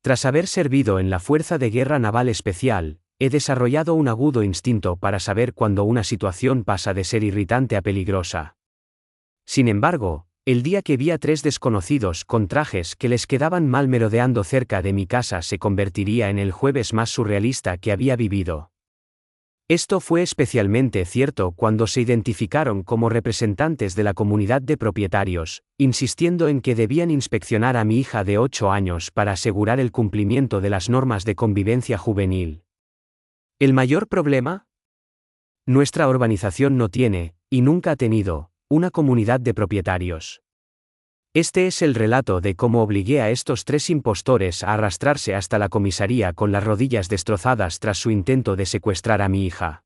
Tras haber servido en la Fuerza de Guerra Naval Especial, he desarrollado un agudo instinto para saber cuando una situación pasa de ser irritante a peligrosa. Sin embargo, el día que vi a 3 desconocidos con trajes que les quedaban mal merodeando cerca de mi casa se convertiría en el jueves más surrealista que había vivido. Esto fue especialmente cierto cuando se identificaron como representantes de la comunidad de propietarios, insistiendo en que debían inspeccionar a mi hija de 8 años para asegurar el cumplimiento de las normas de convivencia juvenil. ¿El mayor problema? Nuestra urbanización no tiene, y nunca ha tenido, una comunidad de propietarios. Este es el relato de cómo obligué a estos 3 impostores a arrastrarse hasta la comisaría con las rodillas destrozadas tras su intento de secuestrar a mi hija.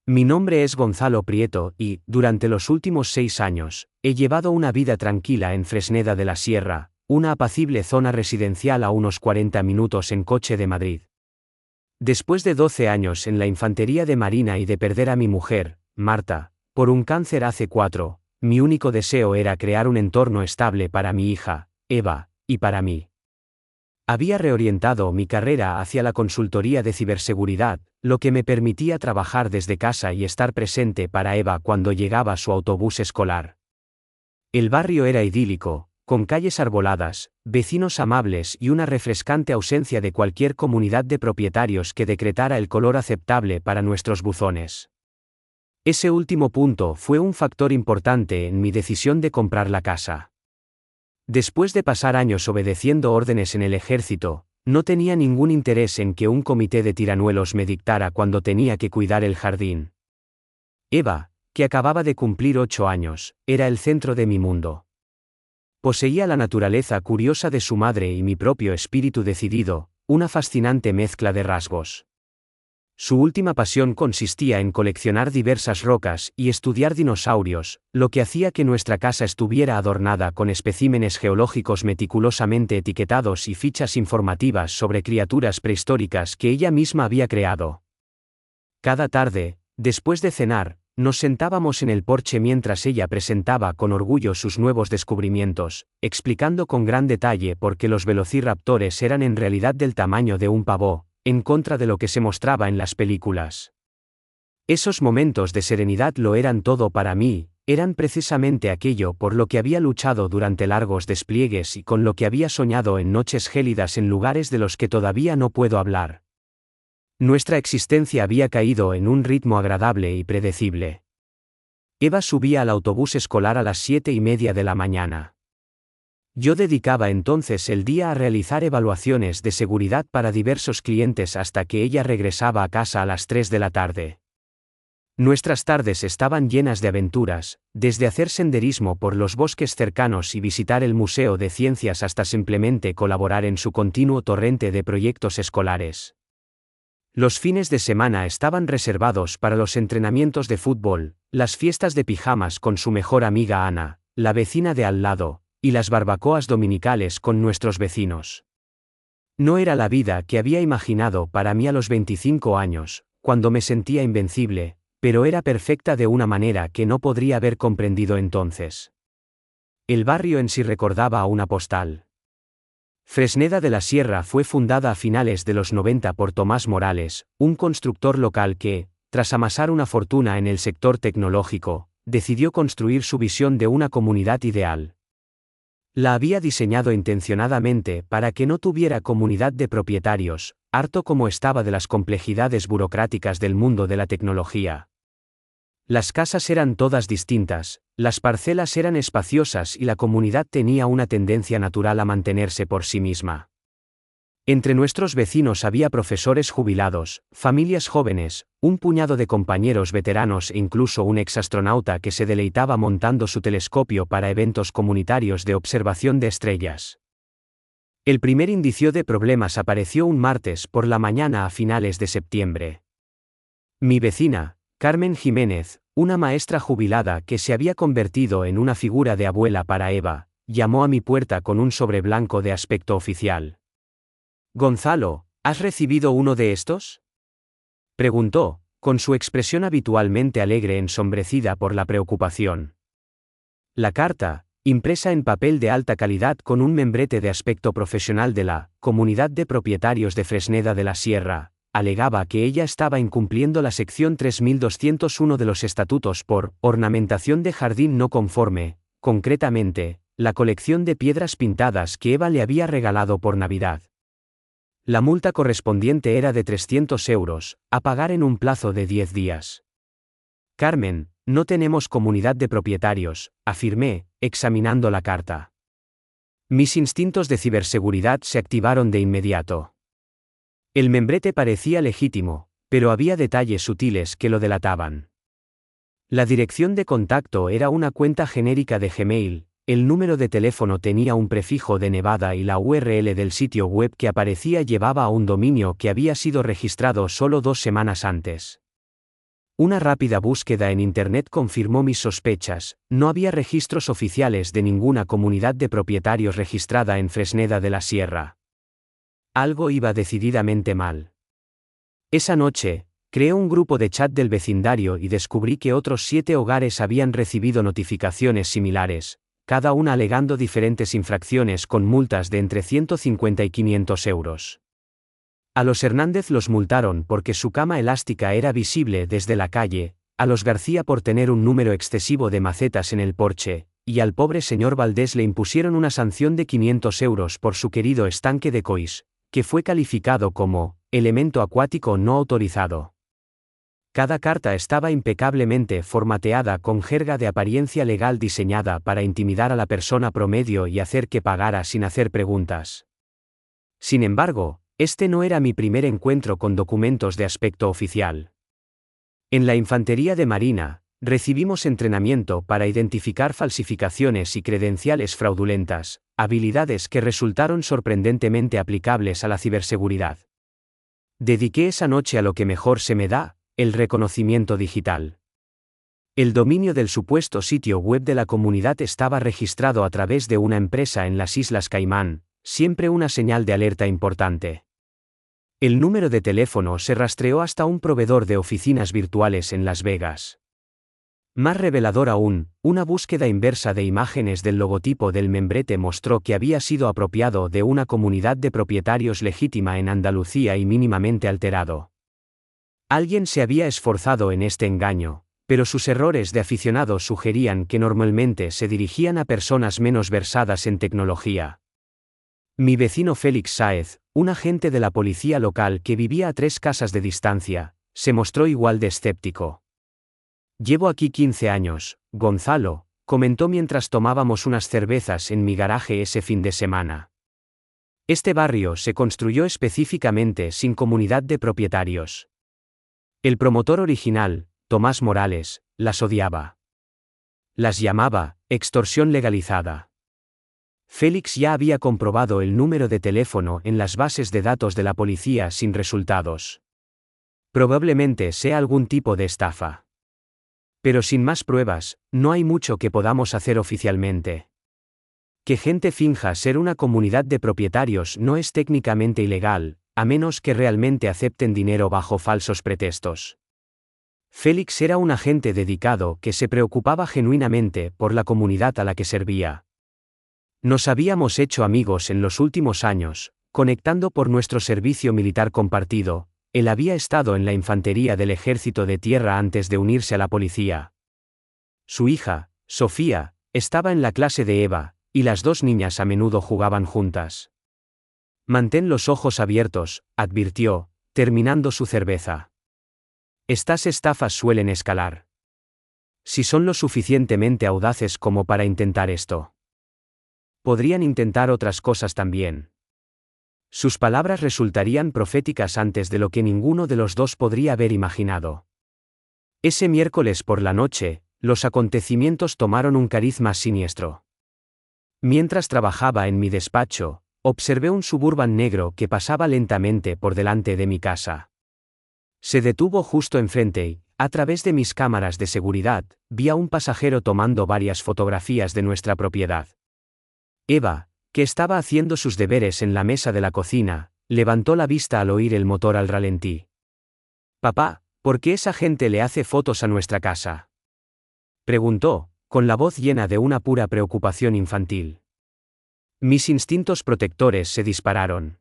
Mi nombre es Gonzalo Prieto y, durante los últimos 6 años, he llevado una vida tranquila en Fresneda de la Sierra, una apacible zona residencial a unos 40 minutos en coche de Madrid. Después de 12 años en la Infantería de Marina y de perder a mi mujer, Marta, por un cáncer hace 4, mi único deseo era crear un entorno estable para mi hija, Eva, y para mí. Había reorientado mi carrera hacia la consultoría de ciberseguridad, lo que me permitía trabajar desde casa y estar presente para Eva cuando llegaba su autobús escolar. El barrio era idílico, con calles arboladas, vecinos amables y una refrescante ausencia de cualquier comunidad de propietarios que decretara el color aceptable para nuestros buzones. Ese último punto fue un factor importante en mi decisión de comprar la casa. Después de pasar años obedeciendo órdenes en el ejército, no tenía ningún interés en que un comité de tiranuelos me dictara cuando tenía que cuidar el jardín. Eva, que acababa de cumplir 8 años, era el centro de mi mundo. Poseía la naturaleza curiosa de su madre y mi propio espíritu decidido, una fascinante mezcla de rasgos. Su última pasión consistía en coleccionar diversas rocas y estudiar dinosaurios, lo que hacía que nuestra casa estuviera adornada con especímenes geológicos meticulosamente etiquetados y fichas informativas sobre criaturas prehistóricas que ella misma había creado. Cada tarde, después de cenar, nos sentábamos en el porche mientras ella presentaba con orgullo sus nuevos descubrimientos, explicando con gran detalle por qué los velociraptores eran en realidad del tamaño de un pavó, en contra de lo que se mostraba en las películas. Esos momentos de serenidad lo eran todo para mí, eran precisamente aquello por lo que había luchado durante largos despliegues y con lo que había soñado en noches gélidas en lugares de los que todavía no puedo hablar. Nuestra existencia había caído en un ritmo agradable y predecible. Eva subía al autobús escolar a las 7:30 de la mañana. Yo dedicaba entonces el día a realizar evaluaciones de seguridad para diversos clientes hasta que ella regresaba a casa a las 3 de la tarde. Nuestras tardes estaban llenas de aventuras, desde hacer senderismo por los bosques cercanos y visitar el Museo de Ciencias hasta simplemente colaborar en su continuo torrente de proyectos escolares. Los fines de semana estaban reservados para los entrenamientos de fútbol, las fiestas de pijamas con su mejor amiga Ana, la vecina de al lado, y las barbacoas dominicales con nuestros vecinos. No era la vida que había imaginado para mí a los 25 años, cuando me sentía invencible, pero era perfecta de una manera que no podría haber comprendido entonces. El barrio en sí recordaba a una postal. Fresneda de la Sierra fue fundada a finales de los 90 por Tomás Morales, un constructor local que, tras amasar una fortuna en el sector tecnológico, decidió construir su visión de una comunidad ideal. La había diseñado intencionadamente para que no tuviera comunidad de propietarios, harto como estaba de las complejidades burocráticas del mundo de la tecnología. Las casas eran todas distintas, las parcelas eran espaciosas y la comunidad tenía una tendencia natural a mantenerse por sí misma. Entre nuestros vecinos había profesores jubilados, familias jóvenes, un puñado de compañeros veteranos e incluso un exastronauta que se deleitaba montando su telescopio para eventos comunitarios de observación de estrellas. El primer indicio de problemas apareció un martes por la mañana a finales de septiembre. Mi vecina, Carmen Jiménez, una maestra jubilada que se había convertido en una figura de abuela para Eva, llamó a mi puerta con un sobre blanco de aspecto oficial. «Gonzalo, ¿has recibido uno de estos?», preguntó, con su expresión habitualmente alegre ensombrecida por la preocupación. La carta, impresa en papel de alta calidad con un membrete de aspecto profesional de la Comunidad de Propietarios de Fresneda de la Sierra, alegaba que ella estaba incumpliendo la sección 3201 de los estatutos por ornamentación de jardín no conforme, concretamente, la colección de piedras pintadas que Eva le había regalado por Navidad. La multa correspondiente era de 300 euros, a pagar en un plazo de 10 días. Carmen, no tenemos comunidad de propietarios, afirmé, examinando la carta. Mis instintos de ciberseguridad se activaron de inmediato. El membrete parecía legítimo, pero había detalles sutiles que lo delataban. La dirección de contacto era una cuenta genérica de Gmail, el número de teléfono tenía un prefijo de Nevada y la URL del sitio web que aparecía llevaba a un dominio que había sido registrado solo 2 semanas antes. Una rápida búsqueda en Internet confirmó mis sospechas, no había registros oficiales de ninguna comunidad de propietarios registrada en Fresneda de la Sierra. Algo iba decididamente mal. Esa noche, creé un grupo de chat del vecindario y descubrí que otros 7 hogares habían recibido notificaciones similares, cada una alegando diferentes infracciones con multas de entre 150 y 500 euros. A los Hernández los multaron porque su cama elástica era visible desde la calle, a los García por tener un número excesivo de macetas en el porche, y al pobre señor Valdés le impusieron una sanción de 500 euros por su querido estanque de Cois, que fue calificado como elemento acuático no autorizado. Cada carta estaba impecablemente formateada con jerga de apariencia legal diseñada para intimidar a la persona promedio y hacer que pagara sin hacer preguntas. Sin embargo, este no era mi primer encuentro con documentos de aspecto oficial. En la Infantería de Marina, recibimos entrenamiento para identificar falsificaciones y credenciales fraudulentas, habilidades que resultaron sorprendentemente aplicables a la ciberseguridad. Dediqué esa noche a lo que mejor se me da, el reconocimiento digital. El dominio del supuesto sitio web de la comunidad estaba registrado a través de una empresa en las Islas Caimán, siempre una señal de alerta importante. El número de teléfono se rastreó hasta un proveedor de oficinas virtuales en Las Vegas. Más revelador aún, una búsqueda inversa de imágenes del logotipo del membrete mostró que había sido apropiado de una comunidad de propietarios legítima en Andalucía y mínimamente alterado. Alguien se había esforzado en este engaño, pero sus errores de aficionado sugerían que normalmente se dirigían a personas menos versadas en tecnología. Mi vecino Félix Sáez, un agente de la policía local que vivía a 3 casas de distancia, se mostró igual de escéptico. Llevo aquí 15 años, Gonzalo, comentó mientras tomábamos unas cervezas en mi garaje ese fin de semana. Este barrio se construyó específicamente sin comunidad de propietarios. El promotor original, Tomás Morales, las odiaba. Las llamaba extorsión legalizada. Félix ya había comprobado el número de teléfono en las bases de datos de la policía sin resultados. Probablemente sea algún tipo de estafa. Pero sin más pruebas, no hay mucho que podamos hacer oficialmente. Que gente finja ser una comunidad de propietarios no es técnicamente ilegal, a menos que realmente acepten dinero bajo falsos pretextos. Félix era un agente dedicado que se preocupaba genuinamente por la comunidad a la que servía. Nos habíamos hecho amigos en los últimos años, conectando por nuestro servicio militar compartido. Él había estado en la infantería del ejército de tierra antes de unirse a la policía. Su hija, Sofía, estaba en la clase de Eva, y las 2 niñas a menudo jugaban juntas. Mantén los ojos abiertos, advirtió, terminando su cerveza. Estas estafas suelen escalar. Si son lo suficientemente audaces como para intentar esto, podrían intentar otras cosas también. Sus palabras resultarían proféticas antes de lo que ninguno de los dos podría haber imaginado. Ese miércoles por la noche, los acontecimientos tomaron un cariz más siniestro. Mientras trabajaba en mi despacho, observé un Suburban negro que pasaba lentamente por delante de mi casa. Se detuvo justo enfrente y, a través de mis cámaras de seguridad, vi a un pasajero tomando varias fotografías de nuestra propiedad. Eva, que estaba haciendo sus deberes en la mesa de la cocina, levantó la vista al oír el motor al ralentí. «Papá, ¿por qué esa gente le hace fotos a nuestra casa?», preguntó, con la voz llena de una pura preocupación infantil. Mis instintos protectores se dispararon.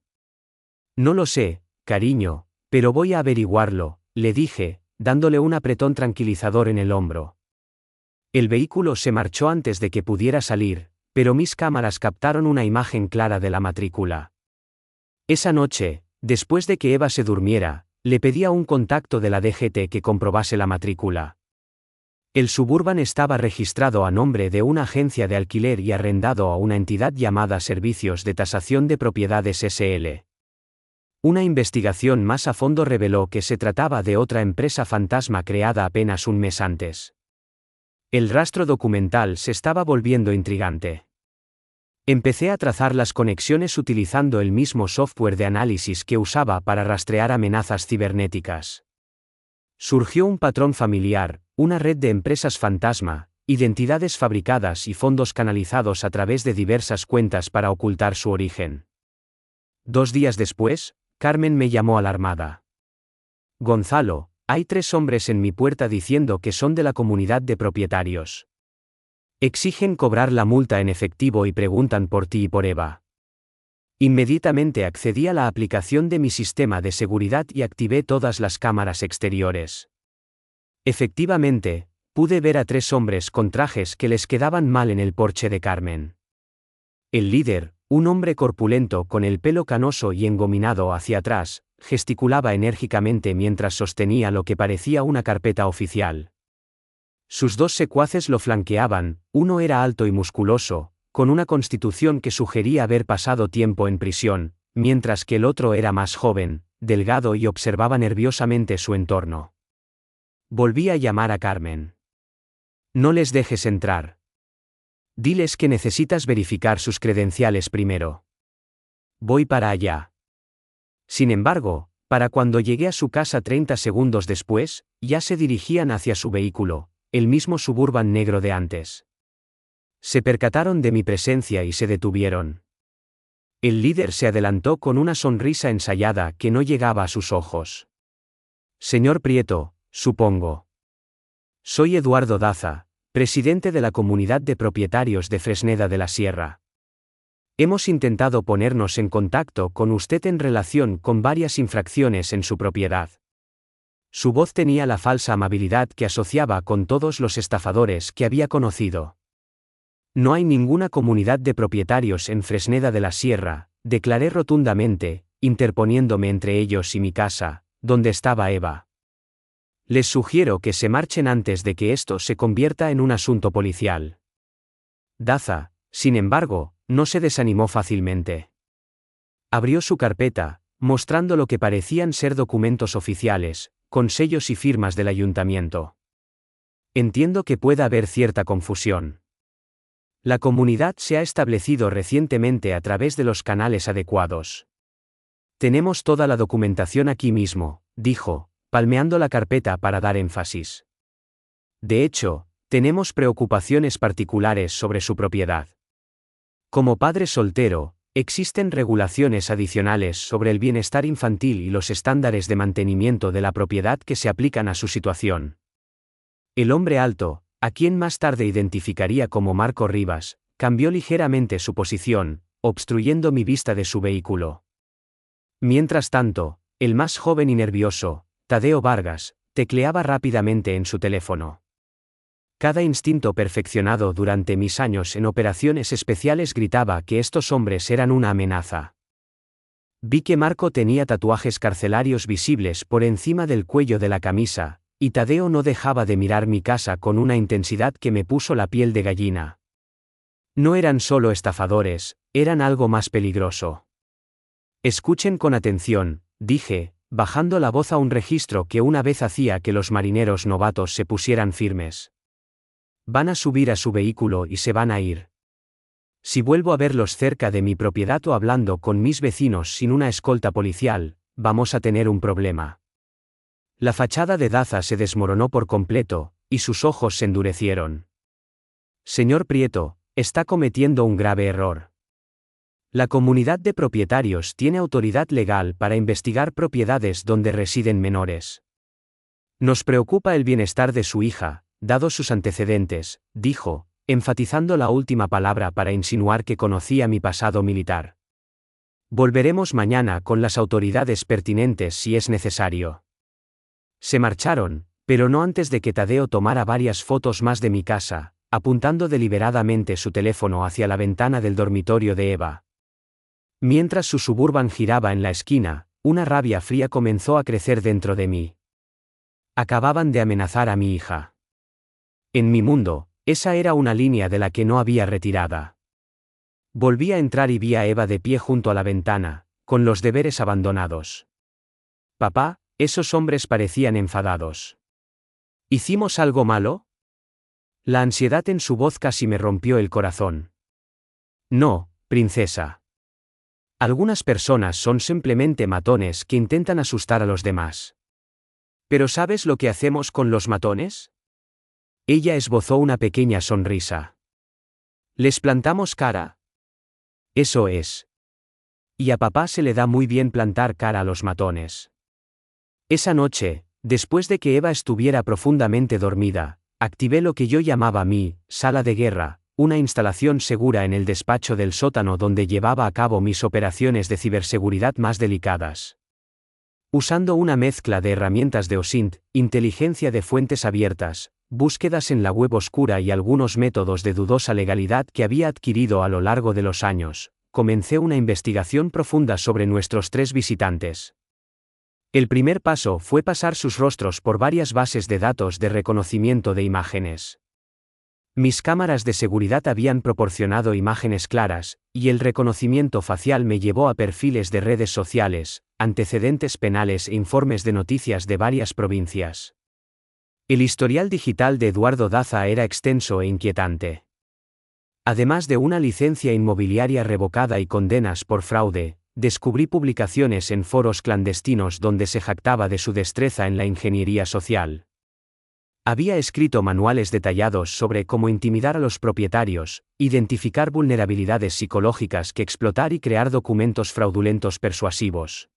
No lo sé, cariño, pero voy a averiguarlo, le dije, dándole un apretón tranquilizador en el hombro. El vehículo se marchó antes de que pudiera salir, pero mis cámaras captaron una imagen clara de la matrícula. Esa noche, después de que Eva se durmiera, le pedí a un contacto de la DGT que comprobase la matrícula. El Suburban estaba registrado a nombre de una agencia de alquiler y arrendado a una entidad llamada Servicios de Tasación de Propiedades S.L. Una investigación más a fondo reveló que se trataba de otra empresa fantasma creada apenas un mes antes. El rastro documental se estaba volviendo intrigante. Empecé a trazar las conexiones utilizando el mismo software de análisis que usaba para rastrear amenazas cibernéticas. Surgió un patrón familiar, una red de empresas fantasma, identidades fabricadas y fondos canalizados a través de diversas cuentas para ocultar su origen. 2 días después, Carmen me llamó alarmada. Gonzalo, hay 3 hombres en mi puerta diciendo que son de la comunidad de propietarios. Exigen cobrar la multa en efectivo y preguntan por ti y por Eva. Inmediatamente accedí a la aplicación de mi sistema de seguridad y activé todas las cámaras exteriores. Efectivamente, pude ver a 3 hombres con trajes que les quedaban mal en el porche de Carmen. El líder, un hombre corpulento con el pelo canoso y engominado hacia atrás, gesticulaba enérgicamente mientras sostenía lo que parecía una carpeta oficial. Sus 2 secuaces lo flanqueaban, uno era alto y musculoso, con una constitución que sugería haber pasado tiempo en prisión, mientras que el otro era más joven, delgado y observaba nerviosamente su entorno. Volví a llamar a Carmen. No les dejes entrar. Diles que necesitas verificar sus credenciales primero. Voy para allá. Sin embargo, para cuando llegué a su casa 30 segundos después, ya se dirigían hacia su vehículo, el mismo Suburban negro de antes. Se percataron de mi presencia y se detuvieron. El líder se adelantó con una sonrisa ensayada que no llegaba a sus ojos. Señor Prieto, supongo. Soy Eduardo Daza, presidente de la Comunidad de Propietarios de Fresneda de la Sierra. Hemos intentado ponernos en contacto con usted en relación con varias infracciones en su propiedad. Su voz tenía la falsa amabilidad que asociaba con todos los estafadores que había conocido. No hay ninguna comunidad de propietarios en Fresneda de la Sierra, declaré rotundamente, interponiéndome entre ellos y mi casa, donde estaba Eva. Les sugiero que se marchen antes de que esto se convierta en un asunto policial. Daza, sin embargo, no se desanimó fácilmente. Abrió su carpeta, mostrando lo que parecían ser documentos oficiales, con sellos y firmas del ayuntamiento. Entiendo que pueda haber cierta confusión. La comunidad se ha establecido recientemente a través de los canales adecuados. Tenemos toda la documentación aquí mismo, dijo, palmeando la carpeta para dar énfasis. De hecho, tenemos preocupaciones particulares sobre su propiedad. Como padre soltero, existen regulaciones adicionales sobre el bienestar infantil y los estándares de mantenimiento de la propiedad que se aplican a su situación. El hombre alto, a quien más tarde identificaría como Marco Rivas, cambió ligeramente su posición, obstruyendo mi vista de su vehículo. Mientras tanto, el más joven y nervioso, Tadeo Vargas, tecleaba rápidamente en su teléfono. Cada instinto perfeccionado durante mis años en operaciones especiales gritaba que estos hombres eran una amenaza. Vi que Marco tenía tatuajes carcelarios visibles por encima del cuello de la camisa, y Tadeo no dejaba de mirar mi casa con una intensidad que me puso la piel de gallina. No eran solo estafadores, eran algo más peligroso. Escuchen con atención, dije, bajando la voz a un registro que una vez hacía que los marineros novatos se pusieran firmes. Van a subir a su vehículo y se van a ir. Si vuelvo a verlos cerca de mi propiedad o hablando con mis vecinos sin una escolta policial, vamos a tener un problema. La fachada de Daza se desmoronó por completo, y sus ojos se endurecieron. Señor Prieto, está cometiendo un grave error. La comunidad de propietarios tiene autoridad legal para investigar propiedades donde residen menores. Nos preocupa el bienestar de su hija, dado sus antecedentes, dijo, enfatizando la última palabra para insinuar que conocía mi pasado militar. Volveremos mañana con las autoridades pertinentes si es necesario. Se marcharon, pero no antes de que Tadeo tomara varias fotos más de mi casa, apuntando deliberadamente su teléfono hacia la ventana del dormitorio de Eva. Mientras su Suburban giraba en la esquina, una rabia fría comenzó a crecer dentro de mí. Acababan de amenazar a mi hija. En mi mundo, esa era una línea de la que no había retirada. Volví a entrar y vi a Eva de pie junto a la ventana, con los deberes abandonados. Papá, esos hombres parecían enfadados. ¿Hicimos algo malo? La ansiedad en su voz casi me rompió el corazón. No, princesa. Algunas personas son simplemente matones que intentan asustar a los demás. ¿Pero sabes lo que hacemos con los matones? Ella esbozó una pequeña sonrisa. ¿Les plantamos cara? Eso es. Y a papá se le da muy bien plantar cara a los matones. Esa noche, después de que Eva estuviera profundamente dormida, activé lo que yo llamaba mi sala de guerra, una instalación segura en el despacho del sótano donde llevaba a cabo mis operaciones de ciberseguridad más delicadas. Usando una mezcla de herramientas de OSINT, inteligencia de fuentes abiertas, búsquedas en la web oscura y algunos métodos de dudosa legalidad que había adquirido a lo largo de los años, comencé una investigación profunda sobre nuestros 3 visitantes. El primer paso fue pasar sus rostros por varias bases de datos de reconocimiento de imágenes. Mis cámaras de seguridad habían proporcionado imágenes claras, y el reconocimiento facial me llevó a perfiles de redes sociales, antecedentes penales e informes de noticias de varias provincias. El historial digital de Eduardo Daza era extenso e inquietante. Además de una licencia inmobiliaria revocada y condenas por fraude, descubrí publicaciones en foros clandestinos donde se jactaba de su destreza en la ingeniería social. Había escrito manuales detallados sobre cómo intimidar a los propietarios, identificar vulnerabilidades psicológicas que explotar y crear documentos fraudulentos persuasivos.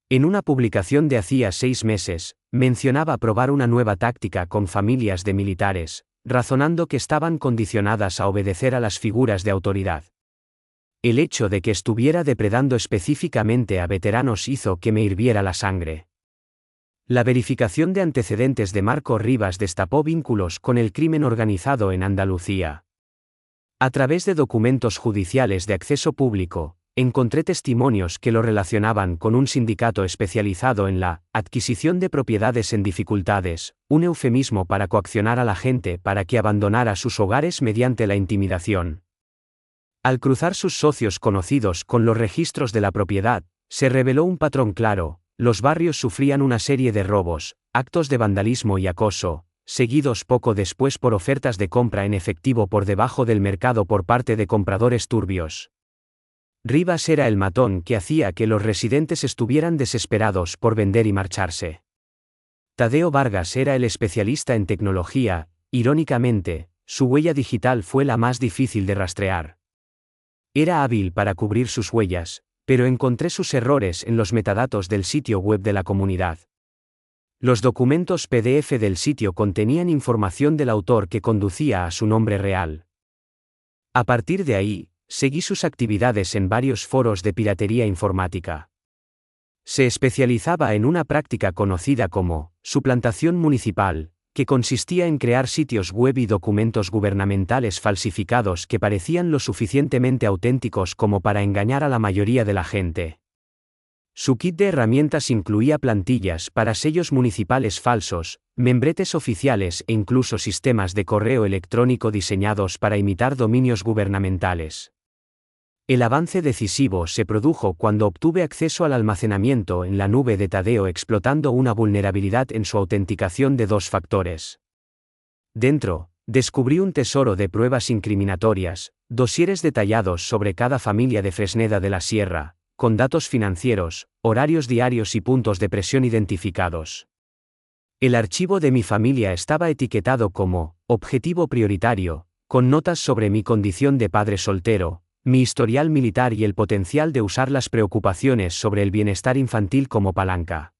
En una publicación de hacía 6 meses, mencionaba probar una nueva táctica con familias de militares, razonando que estaban condicionadas a obedecer a las figuras de autoridad. El hecho de que estuviera depredando específicamente a veteranos hizo que me hirviera la sangre. La verificación de antecedentes de Marco Rivas destapó vínculos con el crimen organizado en Andalucía. A través de documentos judiciales de acceso público, encontré testimonios que lo relacionaban con un sindicato especializado en la adquisición de propiedades en dificultades, un eufemismo para coaccionar a la gente para que abandonara sus hogares mediante la intimidación. Al cruzar sus socios conocidos con los registros de la propiedad, se reveló un patrón claro: los barrios sufrían una serie de robos, actos de vandalismo y acoso, seguidos poco después por ofertas de compra en efectivo por debajo del mercado por parte de compradores turbios. Rivas era el matón que hacía que los residentes estuvieran desesperados por vender y marcharse. Tadeo Vargas era el especialista en tecnología. Irónicamente, su huella digital fue la más difícil de rastrear. Era hábil para cubrir sus huellas, pero encontré sus errores en los metadatos del sitio web de la comunidad. Los documentos PDF del sitio contenían información del autor que conducía a su nombre real. A partir de ahí, seguí sus actividades en varios foros de piratería informática. Se especializaba en una práctica conocida como suplantación municipal, que consistía en crear sitios web y documentos gubernamentales falsificados que parecían lo suficientemente auténticos como para engañar a la mayoría de la gente. Su kit de herramientas incluía plantillas para sellos municipales falsos, membretes oficiales e incluso sistemas de correo electrónico diseñados para imitar dominios gubernamentales. El avance decisivo se produjo cuando obtuve acceso al almacenamiento en la nube de Tadeo explotando una vulnerabilidad en su autenticación de 2 factores. Dentro, descubrí un tesoro de pruebas incriminatorias, dosieres detallados sobre cada familia de Fresneda de la Sierra, con datos financieros, horarios diarios y puntos de presión identificados. El archivo de mi familia estaba etiquetado como objetivo prioritario, con notas sobre mi condición de padre soltero, mi historial militar y el potencial de usar las preocupaciones sobre el bienestar infantil como palanca.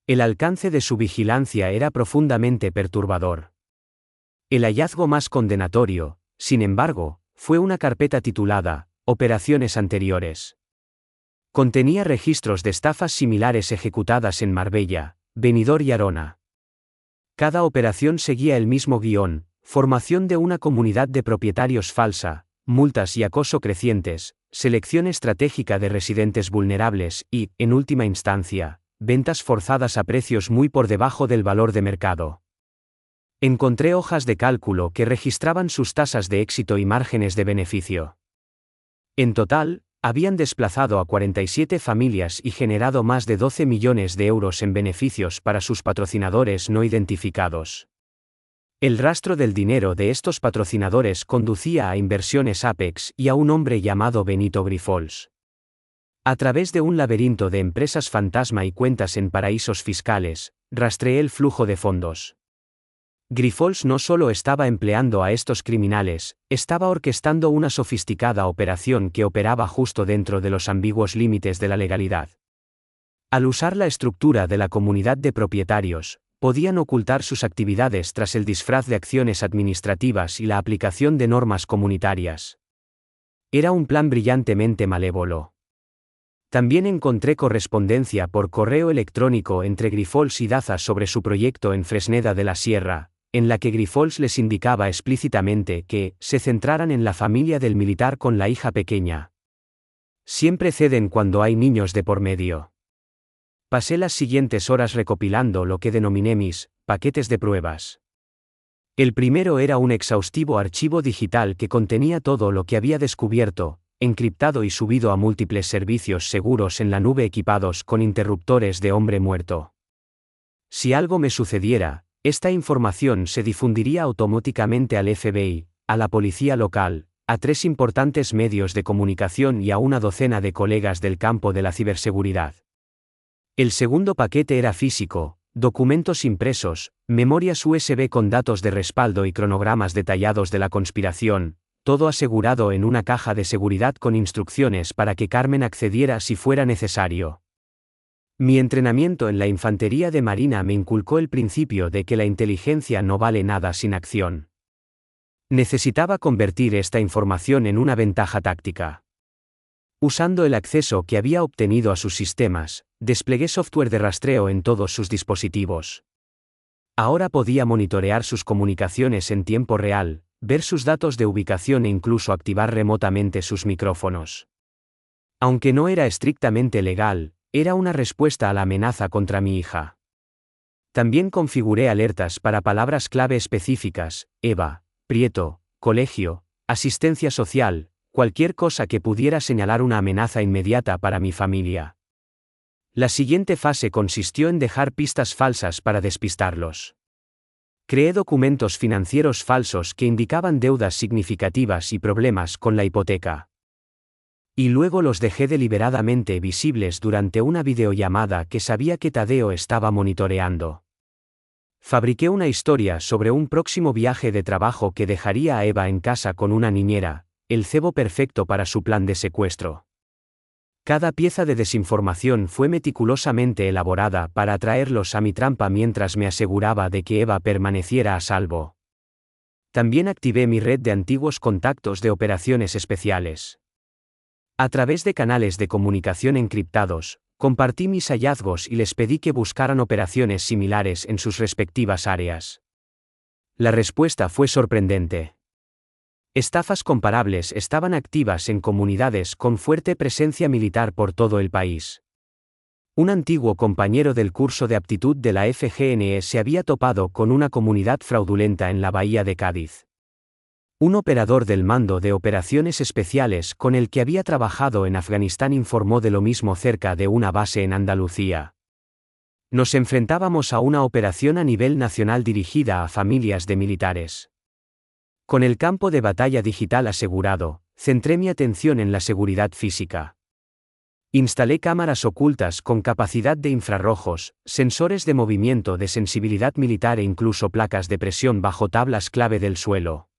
El alcance de su vigilancia era profundamente perturbador. El hallazgo más condenatorio, sin embargo, fue una carpeta titulada Operaciones anteriores. Contenía registros de estafas similares ejecutadas en Marbella, Benidorm y Arona. Cada operación seguía el mismo guión: formación de una comunidad de propietarios falsa, multas y acoso crecientes, selección estratégica de residentes vulnerables y, en última instancia, ventas forzadas a precios muy por debajo del valor de mercado. Encontré hojas de cálculo que registraban sus tasas de éxito y márgenes de beneficio. En total, habían desplazado a 47 familias y generado más de 12 millones de euros en beneficios para sus patrocinadores no identificados. El rastro del dinero de estos patrocinadores conducía a Inversiones Apex y a un hombre llamado Benito Grifols. A través de un laberinto de empresas fantasma y cuentas en paraísos fiscales, rastreé el flujo de fondos. Grifols no solo estaba empleando a estos criminales, estaba orquestando una sofisticada operación que operaba justo dentro de los ambiguos límites de la legalidad. Al usar la estructura de la comunidad de propietarios, podían ocultar sus actividades tras el disfraz de acciones administrativas y la aplicación de normas comunitarias. Era un plan brillantemente malévolo. También encontré correspondencia por correo electrónico entre Grifols y Daza sobre su proyecto en Fresneda de la Sierra, en la que Grifols les indicaba explícitamente que se centraran en la familia del militar con la hija pequeña. Siempre ceden cuando hay niños de por medio. Pasé las siguientes horas recopilando lo que denominé mis paquetes de pruebas. El primero era un exhaustivo archivo digital que contenía todo lo que había descubierto, encriptado y subido a múltiples servicios seguros en la nube equipados con interruptores de hombre muerto. Si algo me sucediera, esta información se difundiría automáticamente al FBI, a la policía local, a 3 importantes medios de comunicación y a una docena de colegas del campo de la ciberseguridad. El segundo paquete era físico: documentos impresos, memorias USB con datos de respaldo y cronogramas detallados de la conspiración, todo asegurado en una caja de seguridad con instrucciones para que Carmen accediera si fuera necesario. Mi entrenamiento en la infantería de marina me inculcó el principio de que la inteligencia no vale nada sin acción. Necesitaba convertir esta información en una ventaja táctica. Usando el acceso que había obtenido a sus sistemas, desplegué software de rastreo en todos sus dispositivos. Ahora podía monitorear sus comunicaciones en tiempo real, ver sus datos de ubicación e incluso activar remotamente sus micrófonos. Aunque no era estrictamente legal, era una respuesta a la amenaza contra mi hija. También configuré alertas para palabras clave específicas: Eva, Prieto, colegio, asistencia social, cualquier cosa que pudiera señalar una amenaza inmediata para mi familia. La siguiente fase consistió en dejar pistas falsas para despistarlos. Creé documentos financieros falsos que indicaban deudas significativas y problemas con la hipoteca. Y luego los dejé deliberadamente visibles durante una videollamada que sabía que Tadeo estaba monitoreando. Fabriqué una historia sobre un próximo viaje de trabajo que dejaría a Eva en casa con una niñera, el cebo perfecto para su plan de secuestro. Cada pieza de desinformación fue meticulosamente elaborada para atraerlos a mi trampa mientras me aseguraba de que Eva permaneciera a salvo. También activé mi red de antiguos contactos de operaciones especiales. A través de canales de comunicación encriptados, compartí mis hallazgos y les pedí que buscaran operaciones similares en sus respectivas áreas. La respuesta fue sorprendente. Estafas comparables estaban activas en comunidades con fuerte presencia militar por todo el país. Un antiguo compañero del curso de aptitud de la FGNE se había topado con una comunidad fraudulenta en la bahía de Cádiz. Un operador del Mando de Operaciones Especiales con el que había trabajado en Afganistán informó de lo mismo cerca de una base en Andalucía. Nos enfrentábamos a una operación a nivel nacional dirigida a familias de militares. Con el campo de batalla digital asegurado, centré mi atención en la seguridad física. Instalé cámaras ocultas con capacidad de infrarrojos, sensores de movimiento de sensibilidad militar e incluso placas de presión bajo tablas clave del suelo.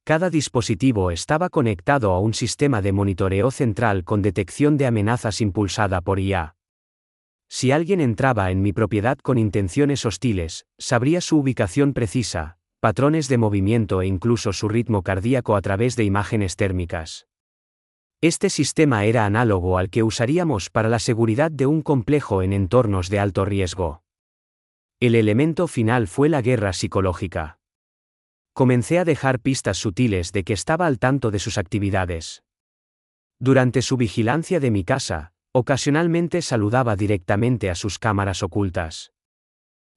Cada dispositivo estaba conectado a un sistema de monitoreo central con detección de amenazas impulsada por IA. Si alguien entraba en mi propiedad con intenciones hostiles, sabría su ubicación precisa, patrones de movimiento e incluso su ritmo cardíaco a través de imágenes térmicas. Este sistema era análogo al que usaríamos para la seguridad de un complejo en entornos de alto riesgo. El elemento final fue la guerra psicológica. Comencé a dejar pistas sutiles de que estaba al tanto de sus actividades. Durante su vigilancia de mi casa, ocasionalmente saludaba directamente a sus cámaras ocultas.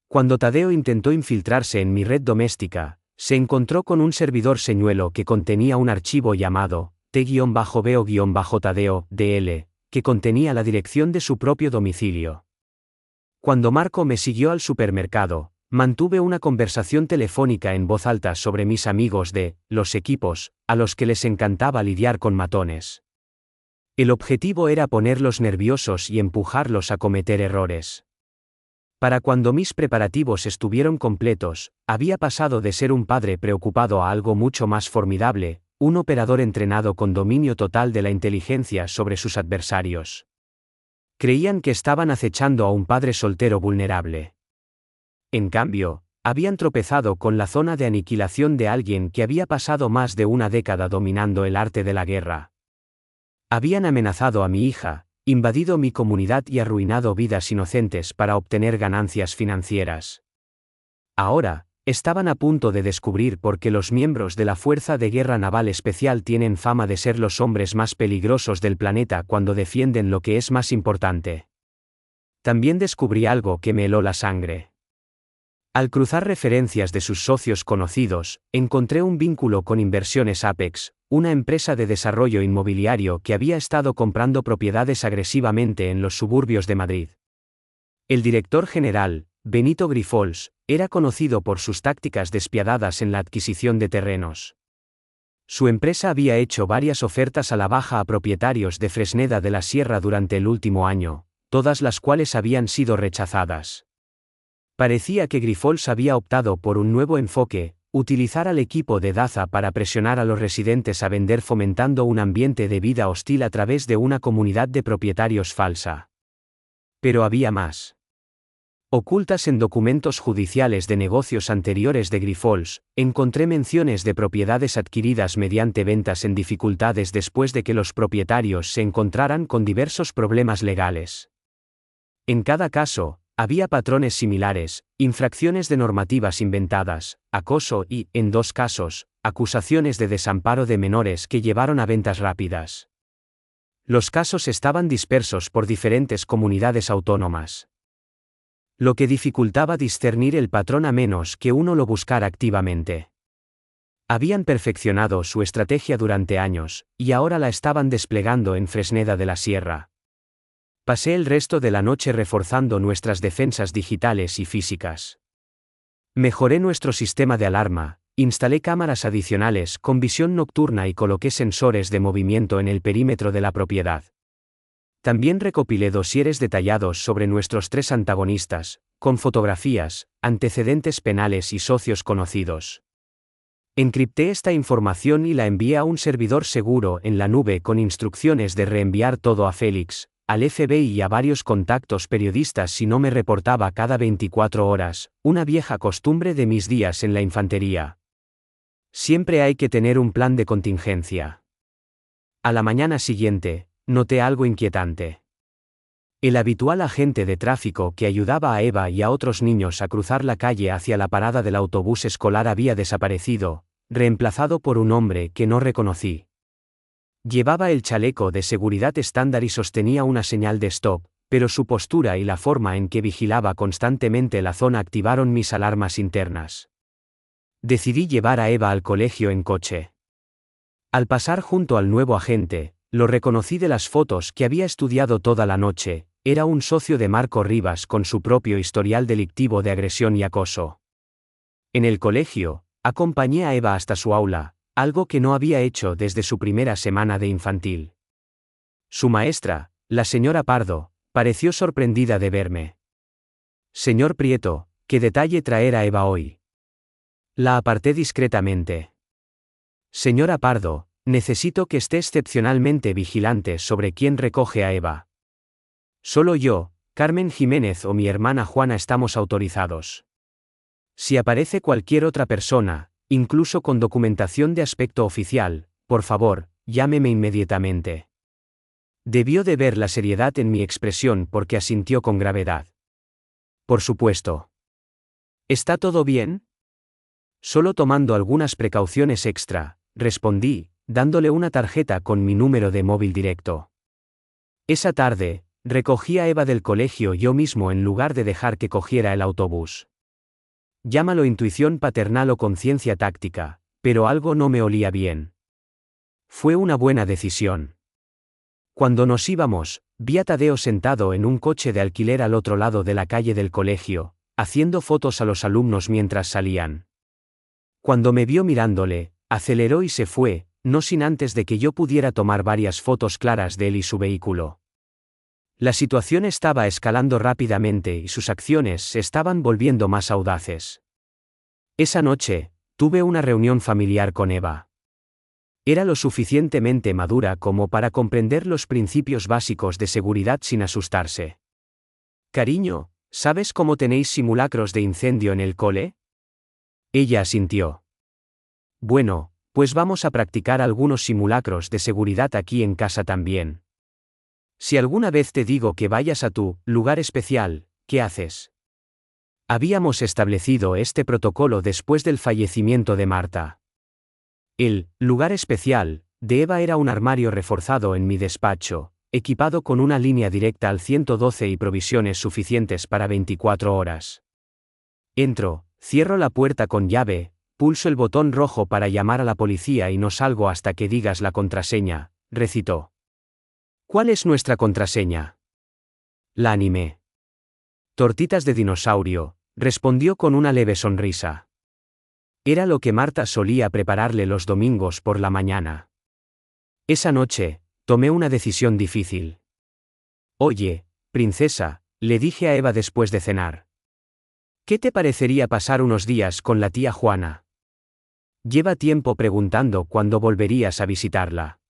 Cuando Tadeo intentó infiltrarse en mi red doméstica, se encontró con un servidor señuelo que contenía un archivo llamado T-Veo-Tadeo, DL, que contenía la dirección de su propio domicilio. Cuando Marco me siguió al supermercado, mantuve una conversación telefónica en voz alta sobre mis amigos de los equipos, a los que les encantaba lidiar con matones. El objetivo era ponerlos nerviosos y empujarlos a cometer errores. Para cuando mis preparativos estuvieron completos, había pasado de ser un padre preocupado a algo mucho más formidable, un operador entrenado con dominio total de la inteligencia sobre sus adversarios. Creían que estaban acechando a un padre soltero vulnerable. En cambio, habían tropezado con la zona de aniquilación de alguien que había pasado más de una década dominando el arte de la guerra. Habían amenazado a mi hija, invadido mi comunidad y arruinado vidas inocentes para obtener ganancias financieras. Ahora, estaban a punto de descubrir por qué los miembros de la Fuerza de Guerra Naval Especial tienen fama de ser los hombres más peligrosos del planeta cuando defienden lo que es más importante. También descubrí algo que me heló la sangre. Al cruzar referencias de sus socios conocidos, encontré un vínculo con Inversiones Apex, una empresa de desarrollo inmobiliario que había estado comprando propiedades agresivamente en los suburbios de Madrid. El director general, Benito Grifols, era conocido por sus tácticas despiadadas en la adquisición de terrenos. Su empresa había hecho varias ofertas a la baja a propietarios de Fresneda de la Sierra durante el último año, todas las cuales habían sido rechazadas. Parecía que Grifols había optado por un nuevo enfoque, utilizar al equipo de Daza para presionar a los residentes a vender fomentando un ambiente de vida hostil a través de una comunidad de propietarios falsa. Pero había más. Ocultas en documentos judiciales de negocios anteriores de Grifols, encontré menciones de propiedades adquiridas mediante ventas en dificultades después de que los propietarios se encontraran con diversos problemas legales. En cada caso, había patrones similares, infracciones de normativas inventadas, acoso y, en 2 casos, acusaciones de desamparo de menores que llevaron a ventas rápidas. Los casos estaban dispersos por diferentes comunidades autónomas, lo que dificultaba discernir el patrón a menos que uno lo buscara activamente. Habían perfeccionado su estrategia durante años, y ahora la estaban desplegando en Fresneda de la Sierra. Pasé el resto de la noche reforzando nuestras defensas digitales y físicas. Mejoré nuestro sistema de alarma, instalé cámaras adicionales con visión nocturna y coloqué sensores de movimiento en el perímetro de la propiedad. También recopilé dosieres detallados sobre nuestros 3 antagonistas, con fotografías, antecedentes penales y socios conocidos. Encripté esta información y la envié a un servidor seguro en la nube con instrucciones de reenviar todo a Félix, al FBI y a varios contactos periodistas si no me reportaba cada 24 horas, una vieja costumbre de mis días en la infantería. Siempre hay que tener un plan de contingencia. A la mañana siguiente, noté algo inquietante. El habitual agente de tráfico que ayudaba a Eva y a otros niños a cruzar la calle hacia la parada del autobús escolar había desaparecido, reemplazado por un hombre que no reconocí. Llevaba el chaleco de seguridad estándar y sostenía una señal de stop, pero su postura y la forma en que vigilaba constantemente la zona activaron mis alarmas internas. Decidí llevar a Eva al colegio en coche. Al pasar junto al nuevo agente, lo reconocí de las fotos que había estudiado toda la noche, era un socio de Marco Rivas con su propio historial delictivo de agresión y acoso. En el colegio, acompañé a Eva hasta su aula, algo que no había hecho desde su primera semana de infantil. Su maestra, la señora Pardo, pareció sorprendida de verme. «Señor Prieto, ¿qué detalle traer a Eva hoy?». La aparté discretamente. «Señora Pardo, necesito que esté excepcionalmente vigilante sobre quién recoge a Eva. Solo yo, Carmen Jiménez o mi hermana Juana estamos autorizados». Si aparece cualquier otra persona, incluso con documentación de aspecto oficial, por favor, llámeme inmediatamente. Debió de ver la seriedad en mi expresión porque asintió con gravedad. Por supuesto. ¿Está todo bien? Solo tomando algunas precauciones extra, respondí, dándole una tarjeta con mi número de móvil directo. Esa tarde, recogí a Eva del colegio yo mismo en lugar de dejar que cogiera el autobús. Llámalo intuición paternal o conciencia táctica, pero algo no me olía bien. Fue una buena decisión. Cuando nos íbamos, vi a Tadeo sentado en un coche de alquiler al otro lado de la calle del colegio, haciendo fotos a los alumnos mientras salían. Cuando me vio mirándole, aceleró y se fue, no sin antes de que yo pudiera tomar varias fotos claras de él y su vehículo. La situación estaba escalando rápidamente y sus acciones se estaban volviendo más audaces. Esa noche, tuve una reunión familiar con Eva. Era lo suficientemente madura como para comprender los principios básicos de seguridad sin asustarse. Cariño, ¿sabes cómo tenéis simulacros de incendio en el cole? Ella asintió. Bueno, pues vamos a practicar algunos simulacros de seguridad aquí en casa también. Si alguna vez te digo que vayas a tu lugar especial, ¿qué haces? Habíamos establecido este protocolo después del fallecimiento de Marta. El lugar especial de Eva era un armario reforzado en mi despacho, equipado con una línea directa al 112 y provisiones suficientes para 24 horas. Entro, cierro la puerta con llave, pulso el botón rojo para llamar a la policía y no salgo hasta que digas la contraseña, recitó. ¿Cuál es nuestra contraseña? La animé. Tortitas de dinosaurio, respondió con una leve sonrisa. Era lo que Marta solía prepararle los domingos por la mañana. Esa noche, tomé una decisión difícil. Oye, princesa, le dije a Eva después de cenar. ¿Qué te parecería pasar unos días con la tía Juana? Lleva tiempo preguntando cuándo volverías a visitarla.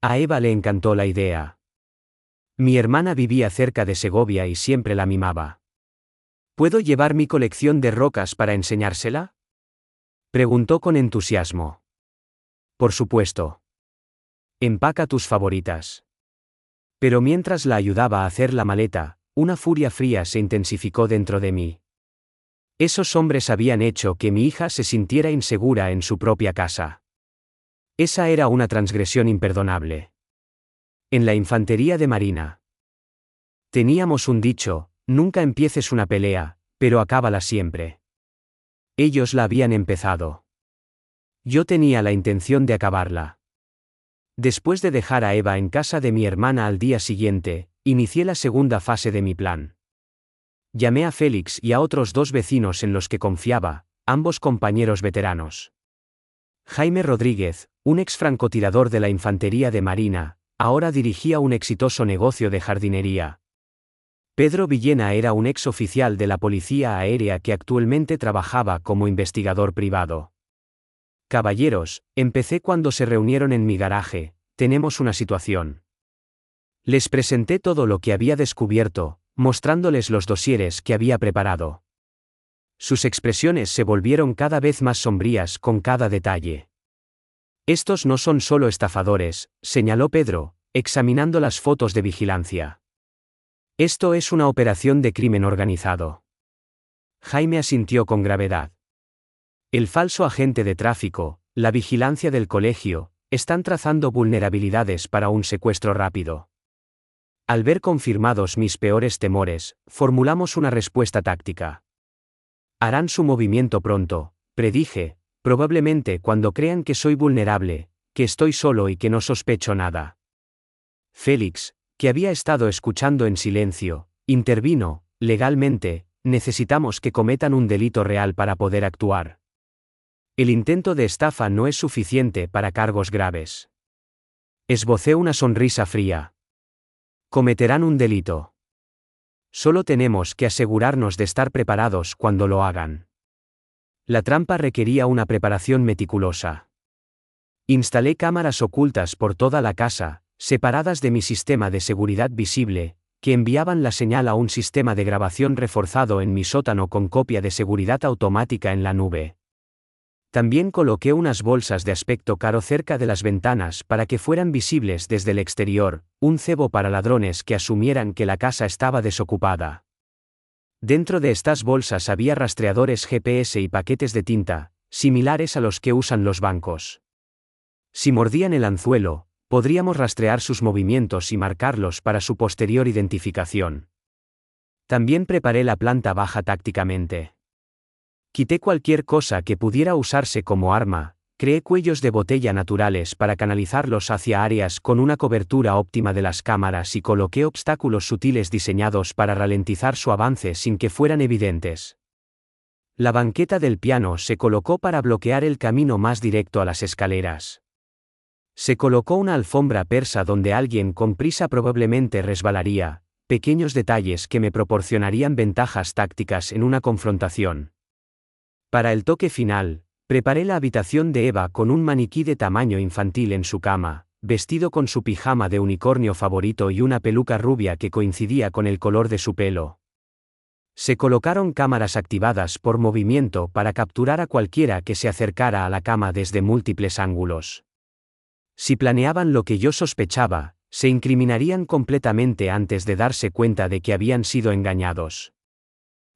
A Eva le encantó la idea. Mi hermana vivía cerca de Segovia y siempre la mimaba. ¿Puedo llevar mi colección de rocas para enseñársela? Preguntó con entusiasmo. Por supuesto. Empaca tus favoritas. Pero mientras la ayudaba a hacer la maleta, una furia fría se intensificó dentro de mí. Esos hombres habían hecho que mi hija se sintiera insegura en su propia casa. Esa era una transgresión imperdonable. En la infantería de marina. Teníamos un dicho, nunca empieces una pelea, pero acábala siempre. Ellos la habían empezado. Yo tenía la intención de acabarla. Después de dejar a Eva en casa de mi hermana al día siguiente, inicié la segunda fase de mi plan. Llamé a Félix y a otros 2 vecinos en los que confiaba, ambos compañeros veteranos. Jaime Rodríguez, un ex francotirador de la infantería de marina, ahora dirigía un exitoso negocio de jardinería. Pedro Villena era un ex oficial de la Policía Aérea que actualmente trabajaba como investigador privado. Caballeros, empecé cuando se reunieron en mi garaje, tenemos una situación. Les presenté todo lo que había descubierto, mostrándoles los dosieres que había preparado. Sus expresiones se volvieron cada vez más sombrías con cada detalle. Estos no son solo estafadores, señaló Pedro, examinando las fotos de vigilancia. Esto es una operación de crimen organizado. Jaime asintió con gravedad. El falso agente de tráfico, la vigilancia del colegio, están trazando vulnerabilidades para un secuestro rápido. Al ver confirmados mis peores temores, formulamos una respuesta táctica. Harán su movimiento pronto, predije, probablemente cuando crean que soy vulnerable, que estoy solo y que no sospecho nada. Félix, que había estado escuchando en silencio, intervino, legalmente, necesitamos que cometan un delito real para poder actuar. El intento de estafa no es suficiente para cargos graves. Esbocé una sonrisa fría. Cometerán un delito. Solo tenemos que asegurarnos de estar preparados cuando lo hagan. La trampa requería una preparación meticulosa. Instalé cámaras ocultas por toda la casa, separadas de mi sistema de seguridad visible, que enviaban la señal a un sistema de grabación reforzado en mi sótano con copia de seguridad automática en la nube. También coloqué unas bolsas de aspecto caro cerca de las ventanas para que fueran visibles desde el exterior, un cebo para ladrones que asumieran que la casa estaba desocupada. Dentro de estas bolsas había rastreadores GPS y paquetes de tinta, similares a los que usan los bancos. Si mordían el anzuelo, podríamos rastrear sus movimientos y marcarlos para su posterior identificación. También preparé la planta baja tácticamente. Quité cualquier cosa que pudiera usarse como arma, creé cuellos de botella naturales para canalizarlos hacia áreas con una cobertura óptima de las cámaras y coloqué obstáculos sutiles diseñados para ralentizar su avance sin que fueran evidentes. La banqueta del piano se colocó para bloquear el camino más directo a las escaleras. Se colocó una alfombra persa donde alguien con prisa probablemente resbalaría, pequeños detalles que me proporcionarían ventajas tácticas en una confrontación. Para el toque final, preparé la habitación de Eva con un maniquí de tamaño infantil en su cama, vestido con su pijama de unicornio favorito y una peluca rubia que coincidía con el color de su pelo. Se colocaron cámaras activadas por movimiento para capturar a cualquiera que se acercara a la cama desde múltiples ángulos. Si planeaban lo que yo sospechaba, se incriminarían completamente antes de darse cuenta de que habían sido engañados.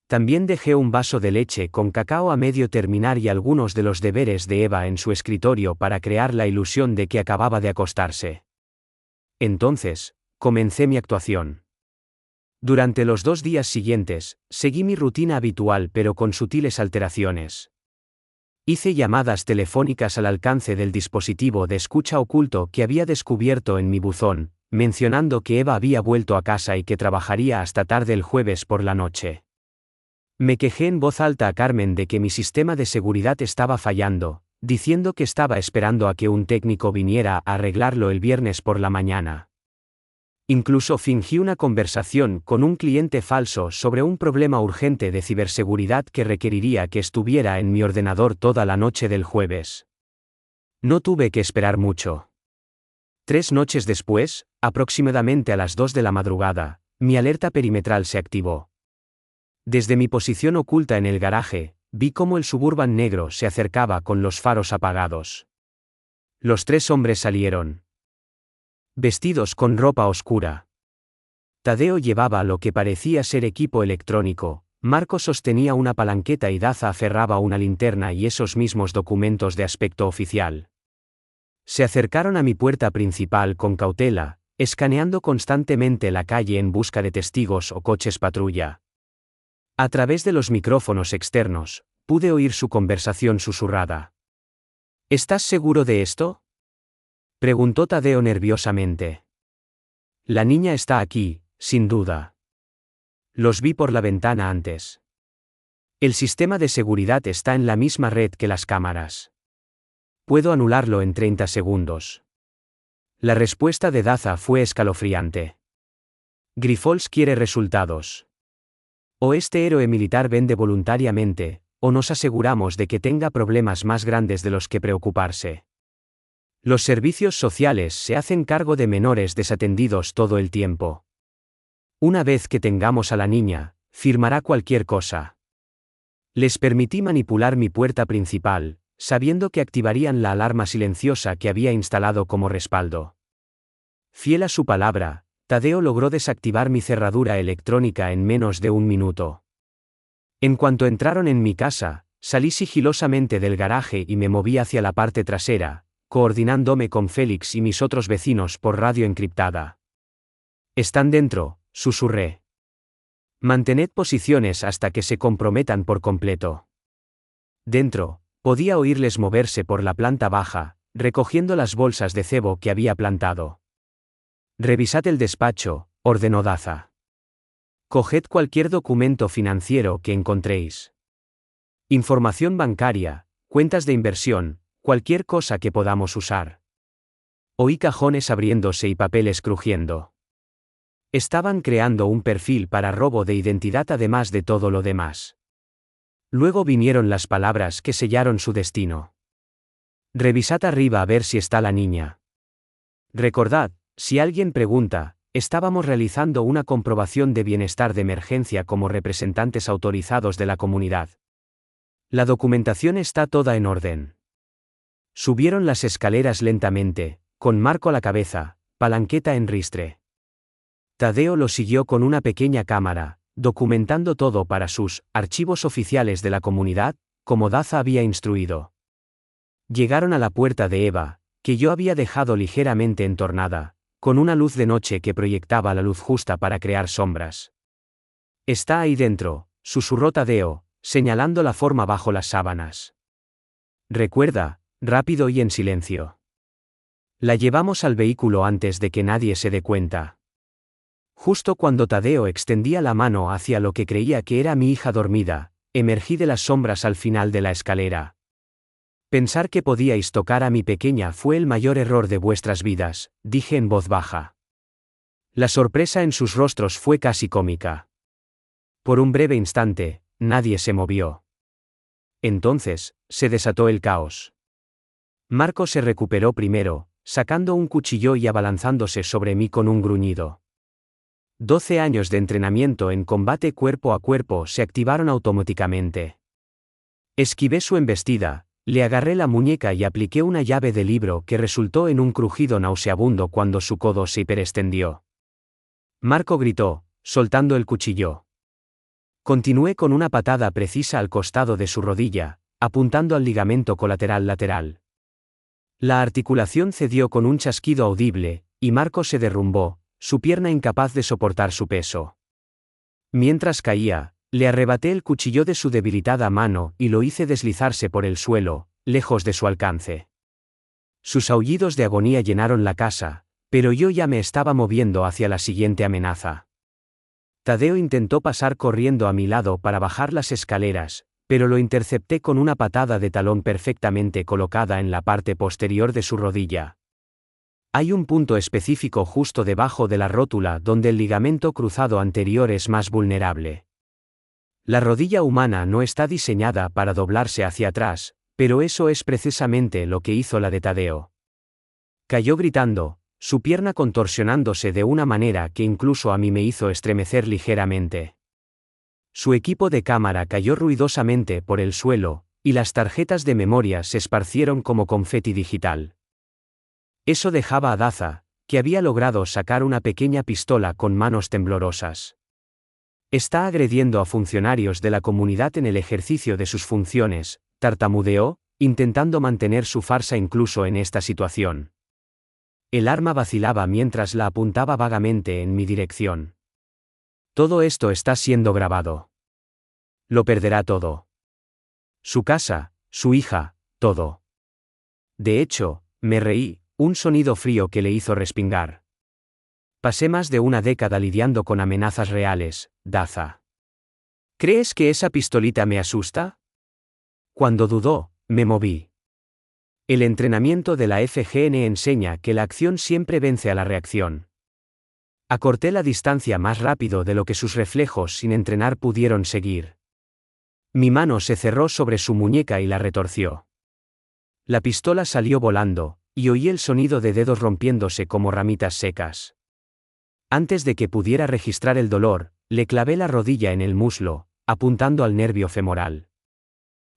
También dejé un vaso de leche con cacao a medio terminar y algunos de los deberes de Eva en su escritorio para crear la ilusión de que acababa de acostarse. Entonces, comencé mi actuación. Durante los 2 días siguientes, seguí mi rutina habitual pero con sutiles alteraciones. Hice llamadas telefónicas al alcance del dispositivo de escucha oculto que había descubierto en mi buzón, mencionando que Eva había vuelto a casa y que trabajaría hasta tarde el jueves por la noche. Me quejé en voz alta a Carmen de que mi sistema de seguridad estaba fallando, diciendo que estaba esperando a que un técnico viniera a arreglarlo el viernes por la mañana. Incluso fingí una conversación con un cliente falso sobre un problema urgente de ciberseguridad que requeriría que estuviera en mi ordenador toda la noche del jueves. No tuve que esperar mucho. 3 noches después, aproximadamente a las 2 de la madrugada, mi alerta perimetral se activó. Desde mi posición oculta en el garaje, vi cómo el Suburban negro se acercaba con los faros apagados. Los 3 hombres salieron, vestidos con ropa oscura. Tadeo llevaba lo que parecía ser equipo electrónico, Marco sostenía una palanqueta y Daza aferraba una linterna y esos mismos documentos de aspecto oficial. Se acercaron a mi puerta principal con cautela, escaneando constantemente la calle en busca de testigos o coches patrulla. A través de los micrófonos externos, pude oír su conversación susurrada. ¿Estás seguro de esto?, preguntó Tadeo nerviosamente. La niña está aquí, sin duda. Los vi por la ventana antes. El sistema de seguridad está en la misma red que las cámaras. Puedo anularlo en 30 segundos. La respuesta de Daza fue escalofriante. Grifols quiere resultados. O este héroe militar vende voluntariamente, o nos aseguramos de que tenga problemas más grandes de los que preocuparse. Los servicios sociales se hacen cargo de menores desatendidos todo el tiempo. Una vez que tengamos a la niña, firmará cualquier cosa. Les permití manipular mi puerta principal, sabiendo que activarían la alarma silenciosa que había instalado como respaldo. Fiel a su palabra, Tadeo logró desactivar mi cerradura electrónica en menos de 1 minuto. En cuanto entraron en mi casa, salí sigilosamente del garaje y me moví hacia la parte trasera, coordinándome con Félix y mis otros vecinos por radio encriptada. «Están dentro», susurré. «Mantened posiciones hasta que se comprometan por completo». Dentro, podía oírles moverse por la planta baja, recogiendo las bolsas de cebo que había plantado. «Revisad el despacho», ordenó Daza. «Coged cualquier documento financiero que encontréis. Información bancaria, cuentas de inversión, cualquier cosa que podamos usar». Oí cajones abriéndose y papeles crujiendo. Estaban creando un perfil para robo de identidad además de todo lo demás. Luego vinieron las palabras que sellaron su destino. «Revisad arriba a ver si está la niña. Recordad, si alguien pregunta, estábamos realizando una comprobación de bienestar de emergencia como representantes autorizados de la comunidad. La documentación está toda en orden. Subieron las escaleras lentamente, con Marco a la cabeza, palanqueta en ristre. Tadeo lo siguió con una pequeña cámara, documentando todo para sus archivos oficiales de la comunidad, como Daza había instruido. Llegaron a la puerta de Eva, que yo había dejado ligeramente entornada, con una luz de noche que proyectaba la luz justa para crear sombras. «Está ahí dentro», susurró Tadeo, señalando la forma bajo las sábanas. «Recuerda, rápido y en silencio. La llevamos al vehículo antes de que nadie se dé cuenta». Justo cuando Tadeo extendía la mano hacia lo que creía que era mi hija dormida, emergí de las sombras al final de la escalera. «Pensar que podíais tocar a mi pequeña fue el mayor error de vuestras vidas», dije en voz baja. La sorpresa en sus rostros fue casi cómica. Por un breve instante, nadie se movió. Entonces, se desató el caos. Marco se recuperó primero, sacando un cuchillo y abalanzándose sobre mí con un gruñido. 12 años de entrenamiento en combate cuerpo a cuerpo se activaron automáticamente. Esquivé su embestida, le agarré la muñeca y apliqué una llave de libro que resultó en un crujido nauseabundo cuando su codo se hiperextendió. Marco gritó, soltando el cuchillo. Continué con una patada precisa al costado de su rodilla, apuntando al ligamento colateral lateral. La articulación cedió con un chasquido audible, y Marco se derrumbó, su pierna incapaz de soportar su peso. Mientras caía, le arrebaté el cuchillo de su debilitada mano y lo hice deslizarse por el suelo, lejos de su alcance. Sus aullidos de agonía llenaron la casa, pero yo ya me estaba moviendo hacia la siguiente amenaza. Tadeo intentó pasar corriendo a mi lado para bajar las escaleras, pero lo intercepté con una patada de talón perfectamente colocada en la parte posterior de su rodilla. Hay un punto específico justo debajo de la rótula donde el ligamento cruzado anterior es más vulnerable. La rodilla humana no está diseñada para doblarse hacia atrás, pero eso es precisamente lo que hizo la de Tadeo. Cayó gritando, su pierna contorsionándose de una manera que incluso a mí me hizo estremecer ligeramente. Su equipo de cámara cayó ruidosamente por el suelo, y las tarjetas de memoria se esparcieron como confeti digital. Eso dejaba a Daza, que había logrado sacar una pequeña pistola con manos temblorosas. «Está agrediendo a funcionarios de la comunidad en el ejercicio de sus funciones», tartamudeó, intentando mantener su farsa incluso en esta situación. El arma vacilaba mientras la apuntaba vagamente en mi dirección. «Todo esto está siendo grabado. Lo perderá todo. Su casa, su hija, todo». De hecho, me reí, un sonido frío que le hizo respingar. «Pasé más de una década lidiando con amenazas reales, Daza. ¿Crees que esa pistolita me asusta?» Cuando dudó, me moví. El entrenamiento de la FGN enseña que la acción siempre vence a la reacción. Acorté la distancia más rápido de lo que sus reflejos sin entrenar pudieron seguir. Mi mano se cerró sobre su muñeca y la retorció. La pistola salió volando, y oí el sonido de dedos rompiéndose como ramitas secas. Antes de que pudiera registrar el dolor, le clavé la rodilla en el muslo, apuntando al nervio femoral.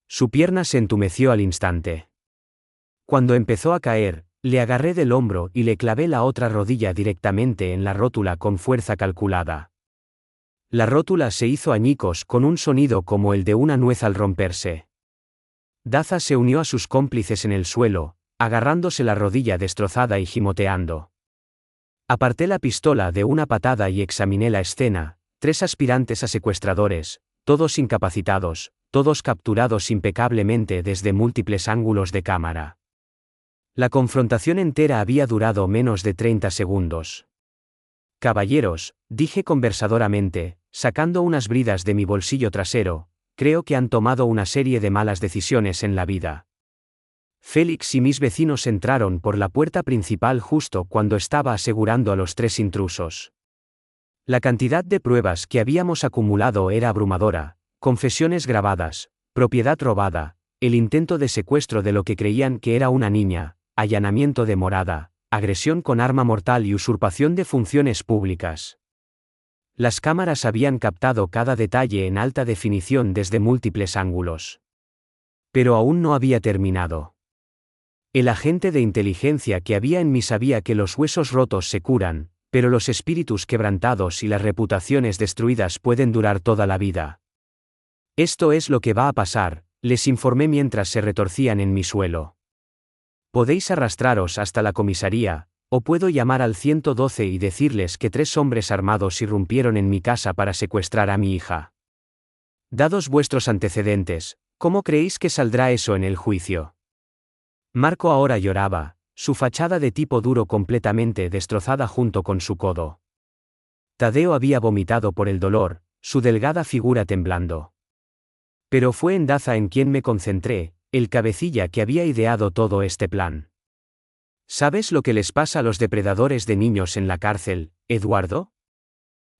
Su pierna se entumeció al instante. Cuando empezó a caer, le agarré del hombro y le clavé la otra rodilla directamente en la rótula con fuerza calculada. La rótula se hizo añicos con un sonido como el de una nuez al romperse. Daza se unió a sus cómplices en el suelo, agarrándose la rodilla destrozada y gimoteando. Aparté la pistola de una patada y examiné la escena: 3 aspirantes a secuestradores, todos incapacitados, todos capturados impecablemente desde múltiples ángulos de cámara. La confrontación entera había durado menos de 30 segundos. «Caballeros», dije conversadoramente, sacando unas bridas de mi bolsillo trasero, «creo que han tomado una serie de malas decisiones en la vida». Félix y mis vecinos entraron por la puerta principal justo cuando estaba asegurando a los 3 intrusos. La cantidad de pruebas que habíamos acumulado era abrumadora: confesiones grabadas, propiedad robada, el intento de secuestro de lo que creían que era una niña, allanamiento de morada, agresión con arma mortal y usurpación de funciones públicas. Las cámaras habían captado cada detalle en alta definición desde múltiples ángulos. Pero aún no había terminado. El agente de inteligencia que había en mí sabía que los huesos rotos se curan, pero los espíritus quebrantados y las reputaciones destruidas pueden durar toda la vida. Esto es lo que va a pasar, les informé mientras se retorcían en mi suelo. Podéis arrastraros hasta la comisaría, o puedo llamar al 112 y decirles que 3 hombres armados irrumpieron en mi casa para secuestrar a mi hija. Dados vuestros antecedentes, ¿cómo creéis que saldrá eso en el juicio? Marco ahora lloraba, su fachada de tipo duro completamente destrozada junto con su codo. Tadeo había vomitado por el dolor, su delgada figura temblando. Pero fue en Daza en quien me concentré, el cabecilla que había ideado todo este plan. ¿Sabes lo que les pasa a los depredadores de niños en la cárcel, Eduardo?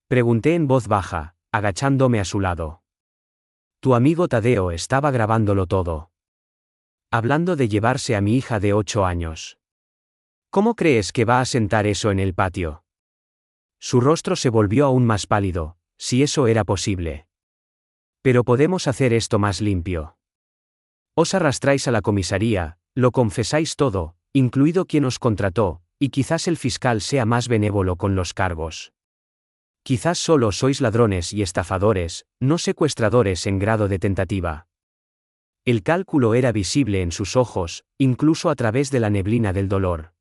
Pregunté en voz baja, agachándome a su lado. Tu amigo Tadeo estaba grabándolo todo. Hablando de llevarse a mi hija de 8 años. ¿Cómo crees que va a sentar eso en el patio? Su rostro se volvió aún más pálido, si eso era posible. Pero podemos hacer esto más limpio. Os arrastráis a la comisaría, lo confesáis todo, incluido quien os contrató, y quizás el fiscal sea más benévolo con los cargos. Quizás solo sois ladrones y estafadores, no secuestradores en grado de tentativa. El cálculo era visible en sus ojos, incluso a través de la neblina del dolor.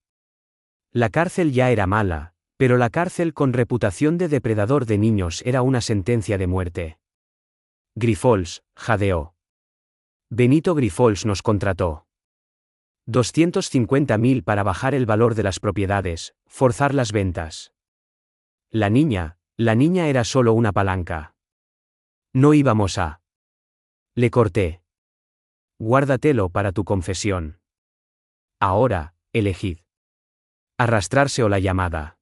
La cárcel ya era mala, pero la cárcel con reputación de depredador de niños era una sentencia de muerte. Grifols, jadeó. Benito Grifols nos contrató. 250.000 para bajar el valor de las propiedades, forzar las ventas. La niña era solo una palanca. No íbamos a... Le corté. Guárdatelo para tu confesión. Ahora, elegid. Arrastrarse o la llamada.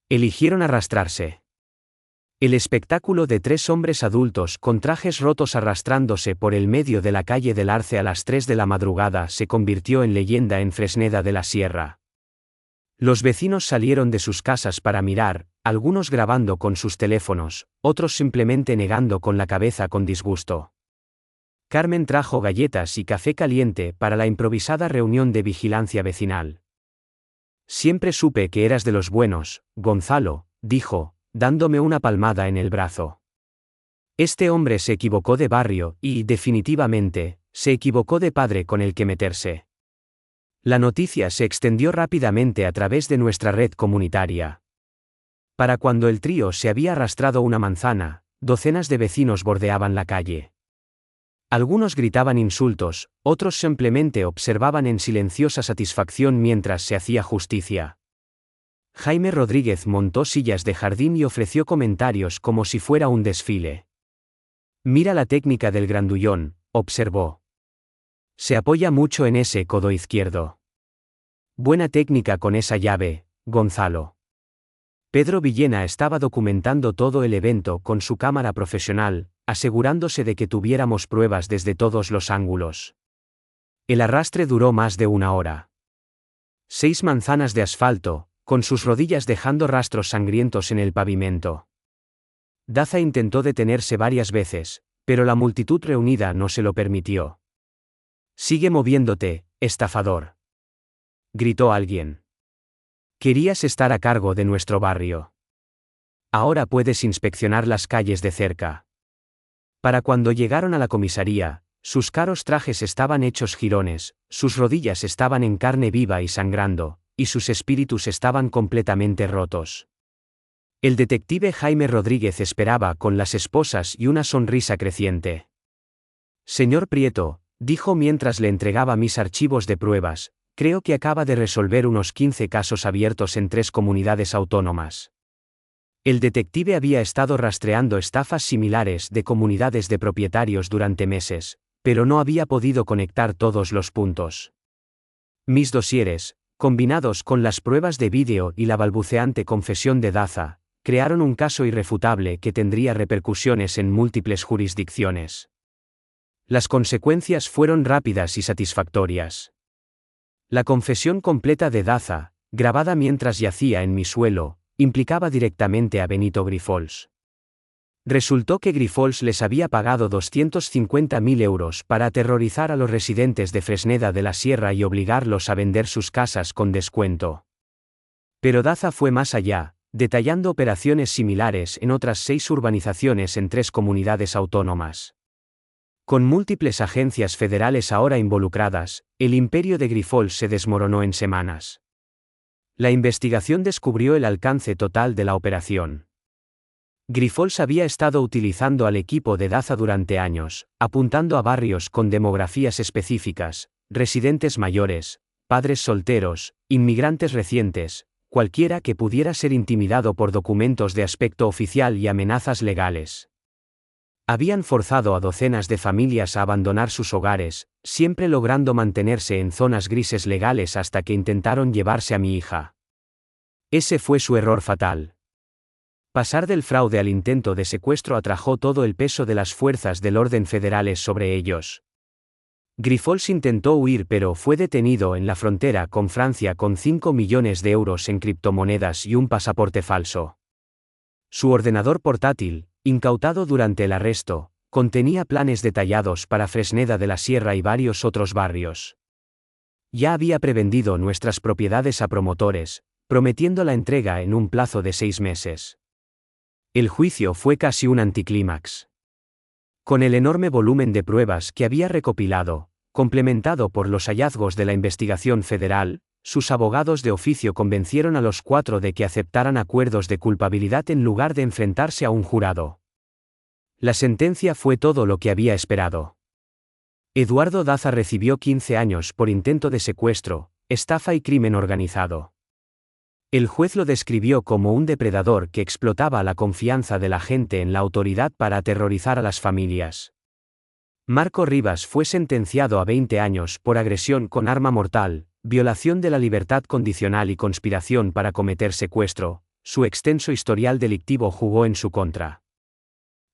Eligieron arrastrarse. El espectáculo de 3 hombres adultos con trajes rotos arrastrándose por el medio de la calle del Arce a las 3 de la madrugada se convirtió en leyenda en Fresneda de la Sierra. Los vecinos salieron de sus casas para mirar, algunos grabando con sus teléfonos, otros simplemente negando con la cabeza con disgusto. Carmen trajo galletas y café caliente para la improvisada reunión de vigilancia vecinal. Siempre supe que eras de los buenos, Gonzalo, dijo, dándome una palmada en el brazo. Este hombre se equivocó de barrio y, definitivamente, se equivocó de padre con el que meterse. La noticia se extendió rápidamente a través de nuestra red comunitaria. Para cuando el trío se había arrastrado una manzana, docenas de vecinos bordeaban la calle. Algunos gritaban insultos, otros simplemente observaban en silenciosa satisfacción mientras se hacía justicia. Jaime Rodríguez montó sillas de jardín y ofreció comentarios como si fuera un desfile. Mira la técnica del grandullón, observó. Se apoya mucho en ese codo izquierdo. Buena técnica con esa llave, Gonzalo. Pedro Villena estaba documentando todo el evento con su cámara profesional, asegurándose de que tuviéramos pruebas desde todos los ángulos. El arrastre duró más de 1 hora. 6 manzanas de asfalto, con sus rodillas dejando rastros sangrientos en el pavimento. Daza intentó detenerse varias veces, pero la multitud reunida no se lo permitió. Sigue moviéndote, estafador. Gritó alguien. Querías estar a cargo de nuestro barrio. Ahora puedes inspeccionar las calles de cerca. Para cuando llegaron a la comisaría, sus caros trajes estaban hechos jirones, sus rodillas estaban en carne viva y sangrando, y sus espíritus estaban completamente rotos. El detective Jaime Rodríguez esperaba con las esposas y una sonrisa creciente. Señor Prieto, dijo mientras le entregaba mis archivos de pruebas, creo que acaba de resolver unos 15 casos abiertos en 3 comunidades autónomas. El detective había estado rastreando estafas similares de comunidades de propietarios durante meses, pero no había podido conectar todos los puntos. Mis dosieres, combinados con las pruebas de vídeo y la balbuceante confesión de Daza, crearon un caso irrefutable que tendría repercusiones en múltiples jurisdicciones. Las consecuencias fueron rápidas y satisfactorias. La confesión completa de Daza, grabada mientras yacía en mi suelo, implicaba directamente a Benito Grifols. Resultó que Grifols les había pagado 250.000 euros para aterrorizar a los residentes de Fresneda de la Sierra y obligarlos a vender sus casas con descuento. Pero Daza fue más allá, detallando operaciones similares en otras 6 urbanizaciones en 3 comunidades autónomas. Con múltiples agencias federales ahora involucradas, el imperio de Grifols se desmoronó en semanas. La investigación descubrió el alcance total de la operación. Grifols había estado utilizando al equipo de Daza durante años, apuntando a barrios con demografías específicas, residentes mayores, padres solteros, inmigrantes recientes, cualquiera que pudiera ser intimidado por documentos de aspecto oficial y amenazas legales. Habían forzado a docenas de familias a abandonar sus hogares, siempre logrando mantenerse en zonas grises legales hasta que intentaron llevarse a mi hija. Ese fue su error fatal. Pasar del fraude al intento de secuestro atrajo todo el peso de las fuerzas del orden federales sobre ellos. Grifols intentó huir pero fue detenido en la frontera con Francia con 5 millones de euros en criptomonedas y un pasaporte falso. Su ordenador portátil, incautado durante el arresto, contenía planes detallados para Fresneda de la Sierra y varios otros barrios. Ya había prevendido nuestras propiedades a promotores, prometiendo la entrega en un plazo de 6 meses. El juicio fue casi un anticlímax. Con el enorme volumen de pruebas que había recopilado, complementado por los hallazgos de la investigación federal, sus abogados de oficio convencieron a los 4 de que aceptaran acuerdos de culpabilidad en lugar de enfrentarse a un jurado. La sentencia fue todo lo que había esperado. Eduardo Daza recibió 15 años por intento de secuestro, estafa y crimen organizado. El juez lo describió como un depredador que explotaba la confianza de la gente en la autoridad para aterrorizar a las familias. Marco Rivas fue sentenciado a 20 años por agresión con arma mortal, violación de la libertad condicional y conspiración para cometer secuestro. Su extenso historial delictivo jugó en su contra.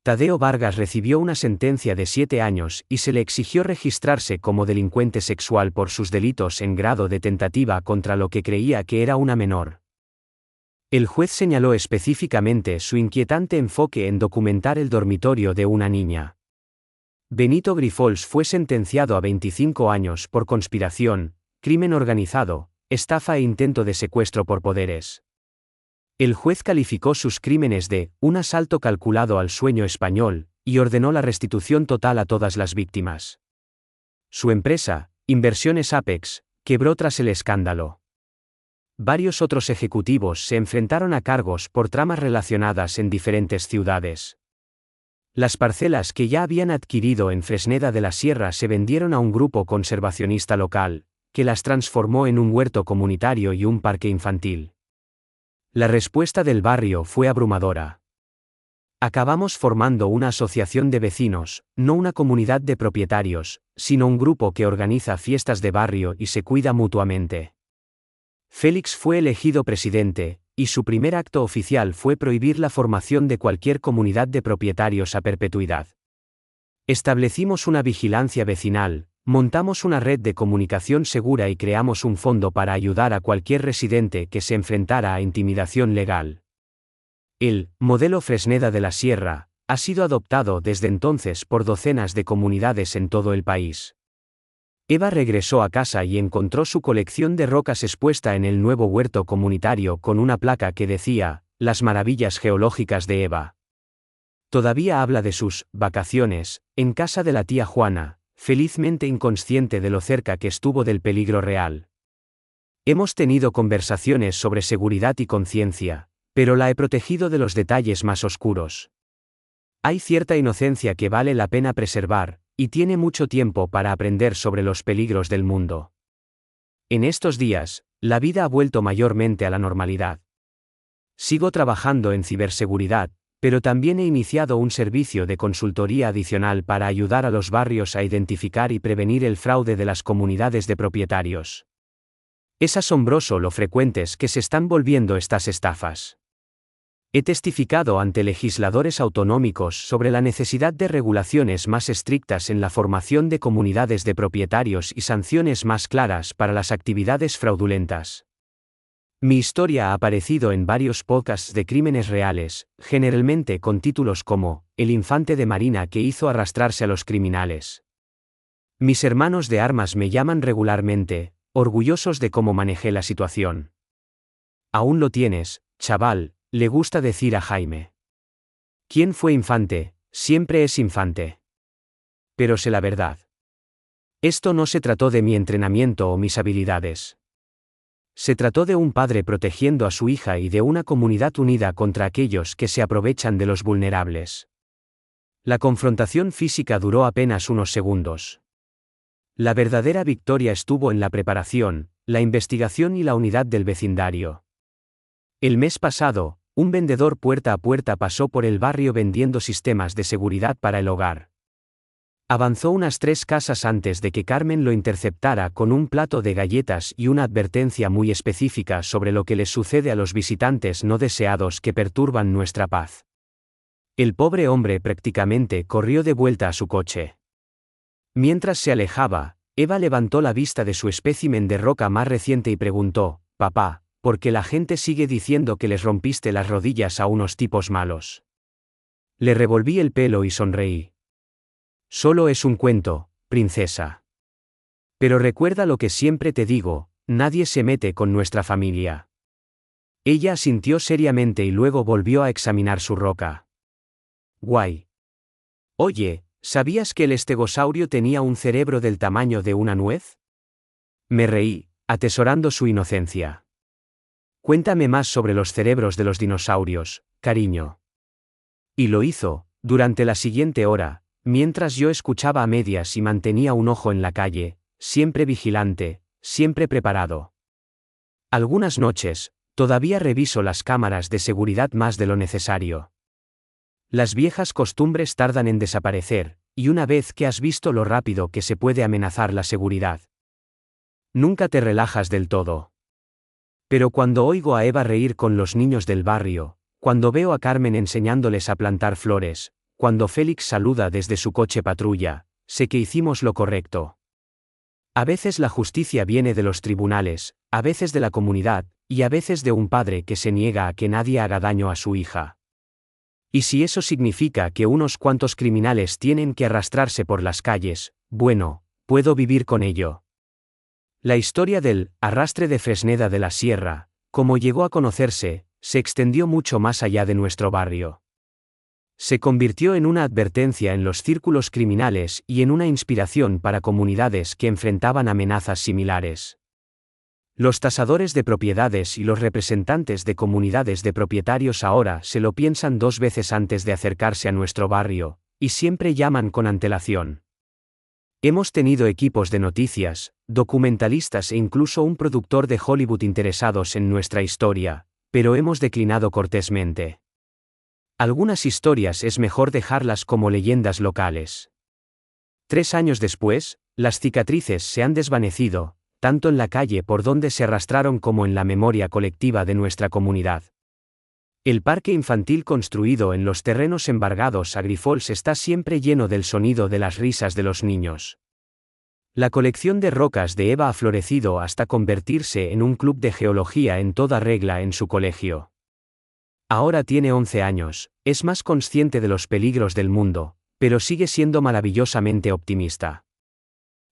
Tadeo Vargas recibió una sentencia de 7 años y se le exigió registrarse como delincuente sexual por sus delitos en grado de tentativa contra lo que creía que era una menor. El juez señaló específicamente su inquietante enfoque en documentar el dormitorio de una niña. Benito Grifols fue sentenciado a 25 años por conspiración, crimen organizado, estafa e intento de secuestro por poderes. El juez calificó sus crímenes de un asalto calculado al sueño español y ordenó la restitución total a todas las víctimas. Su empresa, Inversiones Apex, quebró tras el escándalo. Varios otros ejecutivos se enfrentaron a cargos por tramas relacionadas en diferentes ciudades. Las parcelas que ya habían adquirido en Fresneda de la Sierra se vendieron a un grupo conservacionista local, que las transformó en un huerto comunitario y un parque infantil. La respuesta del barrio fue abrumadora. Acabamos formando una asociación de vecinos, no una comunidad de propietarios, sino un grupo que organiza fiestas de barrio y se cuida mutuamente. Félix fue elegido presidente, y su primer acto oficial fue prohibir la formación de cualquier comunidad de propietarios a perpetuidad. Establecimos una vigilancia vecinal, montamos una red de comunicación segura y creamos un fondo para ayudar a cualquier residente que se enfrentara a intimidación legal. El modelo Fresneda de la Sierra ha sido adoptado desde entonces por docenas de comunidades en todo el país. Eva regresó a casa y encontró su colección de rocas expuesta en el nuevo huerto comunitario con una placa que decía, "Las maravillas geológicas de Eva". Todavía habla de sus vacaciones en casa de la tía Juana, felizmente inconsciente de lo cerca que estuvo del peligro real. Hemos tenido conversaciones sobre seguridad y conciencia, pero la he protegido de los detalles más oscuros. Hay cierta inocencia que vale la pena preservar, y tiene mucho tiempo para aprender sobre los peligros del mundo. En estos días, la vida ha vuelto mayormente a la normalidad. Sigo trabajando en ciberseguridad, pero también he iniciado un servicio de consultoría adicional para ayudar a los barrios a identificar y prevenir el fraude de las comunidades de propietarios. Es asombroso lo frecuentes que se están volviendo estas estafas. He testificado ante legisladores autonómicos sobre la necesidad de regulaciones más estrictas en la formación de comunidades de propietarios y sanciones más claras para las actividades fraudulentas. Mi historia ha aparecido en varios podcasts de crímenes reales, generalmente con títulos como El infante de Marina que hizo arrastrarse a los criminales. Mis hermanos de armas me llaman regularmente, orgullosos de cómo manejé la situación. Aún lo tienes, chaval, le gusta decir a Jaime. ¿Quién fue infante? Siempre es infante. Pero sé la verdad. Esto no se trató de mi entrenamiento o mis habilidades. Se trató de un padre protegiendo a su hija y de una comunidad unida contra aquellos que se aprovechan de los vulnerables. La confrontación física duró apenas unos segundos. La verdadera victoria estuvo en la preparación, la investigación y la unidad del vecindario. El mes pasado, un vendedor puerta a puerta pasó por el barrio vendiendo sistemas de seguridad para el hogar. Avanzó unas 3 casas antes de que Carmen lo interceptara con un plato de galletas y una advertencia muy específica sobre lo que les sucede a los visitantes no deseados que perturban nuestra paz. El pobre hombre prácticamente corrió de vuelta a su coche. Mientras se alejaba, Eva levantó la vista de su espécimen de roca más reciente y preguntó: «Papá, ¿por qué la gente sigue diciendo que les rompiste las rodillas a unos tipos malos?» Le revolví el pelo y sonreí. «Solo es un cuento, princesa. Pero recuerda lo que siempre te digo, nadie se mete con nuestra familia». Ella asintió seriamente y luego volvió a examinar su roca. «Guay. Oye, ¿sabías que el estegosaurio tenía un cerebro del tamaño de una nuez?» Me reí, atesorando su inocencia. «Cuéntame más sobre los cerebros de los dinosaurios, cariño». Y lo hizo, durante la siguiente hora, mientras yo escuchaba a medias y mantenía un ojo en la calle, siempre vigilante, siempre preparado. Algunas noches, todavía reviso las cámaras de seguridad más de lo necesario. Las viejas costumbres tardan en desaparecer, y una vez que has visto lo rápido que se puede amenazar la seguridad, nunca te relajas del todo. Pero cuando oigo a Eva reír con los niños del barrio, cuando veo a Carmen enseñándoles a plantar flores, cuando Félix saluda desde su coche patrulla, sé que hicimos lo correcto. A veces la justicia viene de los tribunales, a veces de la comunidad, y a veces de un padre que se niega a que nadie haga daño a su hija. Y si eso significa que unos cuantos criminales tienen que arrastrarse por las calles, bueno, puedo vivir con ello. La historia del arrastre de Fresneda de la Sierra, como llegó a conocerse, se extendió mucho más allá de nuestro barrio. Se convirtió en una advertencia en los círculos criminales y en una inspiración para comunidades que enfrentaban amenazas similares. Los tasadores de propiedades y los representantes de comunidades de propietarios ahora se lo piensan 2 veces antes de acercarse a nuestro barrio, y siempre llaman con antelación. Hemos tenido equipos de noticias, documentalistas e incluso un productor de Hollywood interesados en nuestra historia, pero hemos declinado cortésmente. Algunas historias es mejor dejarlas como leyendas locales. 3 años después, las cicatrices se han desvanecido, tanto en la calle por donde se arrastraron como en la memoria colectiva de nuestra comunidad. El parque infantil construido en los terrenos embargados a Grifols está siempre lleno del sonido de las risas de los niños. La colección de rocas de Eva ha florecido hasta convertirse en un club de geología en toda regla en su colegio. Ahora tiene 11 años, es más consciente de los peligros del mundo, pero sigue siendo maravillosamente optimista.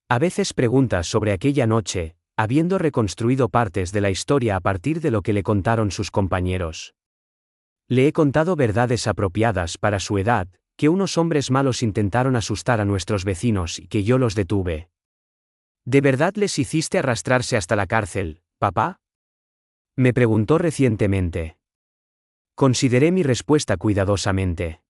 A veces pregunta sobre aquella noche, habiendo reconstruido partes de la historia a partir de lo que le contaron sus compañeros. Le he contado verdades apropiadas para su edad, que unos hombres malos intentaron asustar a nuestros vecinos y que yo los detuve. ¿De verdad les hiciste arrastrarse hasta la cárcel, papá?, me preguntó recientemente. Consideré mi respuesta cuidadosamente.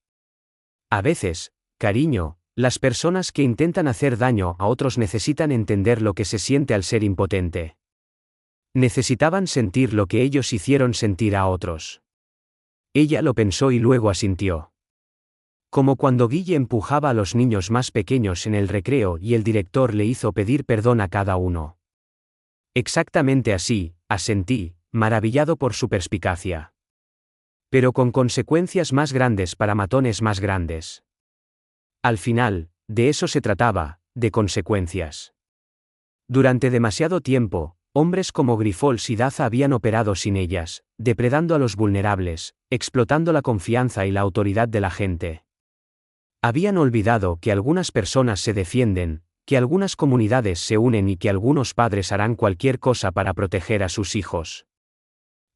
A veces, cariño, las personas que intentan hacer daño a otros necesitan entender lo que se siente al ser impotente. Necesitaban sentir lo que ellos hicieron sentir a otros. Ella lo pensó y luego asintió. Como cuando Guille empujaba a los niños más pequeños en el recreo y el director le hizo pedir perdón a cada uno. Exactamente así, asentí, maravillado por su perspicacia. Pero con consecuencias más grandes para matones más grandes. Al final, de eso se trataba, de consecuencias. Durante demasiado tiempo, Hombres como Grifols y Daza habían operado sin ellas, depredando a los vulnerables, explotando la confianza y la autoridad de la gente. Habían olvidado que algunas personas se defienden, que algunas comunidades se unen y que algunos padres harán cualquier cosa para proteger a sus hijos.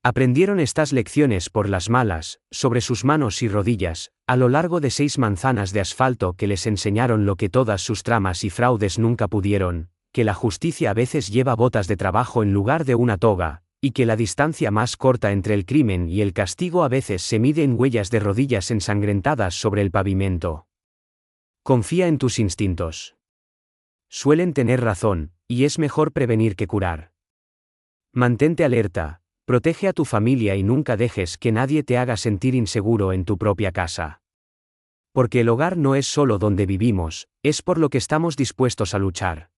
Aprendieron estas lecciones por las malas, sobre sus manos y rodillas, a lo largo de 6 manzanas de asfalto que les enseñaron lo que todas sus tramas y fraudes nunca pudieron, que la justicia a veces lleva botas de trabajo en lugar de una toga, y que la distancia más corta entre el crimen y el castigo a veces se mide en huellas de rodillas ensangrentadas sobre el pavimento. Confía en tus instintos. Suelen tener razón, y es mejor prevenir que curar. Mantente alerta. Protege a tu familia y nunca dejes que nadie te haga sentir inseguro en tu propia casa. Porque el hogar no es solo donde vivimos, es por lo que estamos dispuestos a luchar.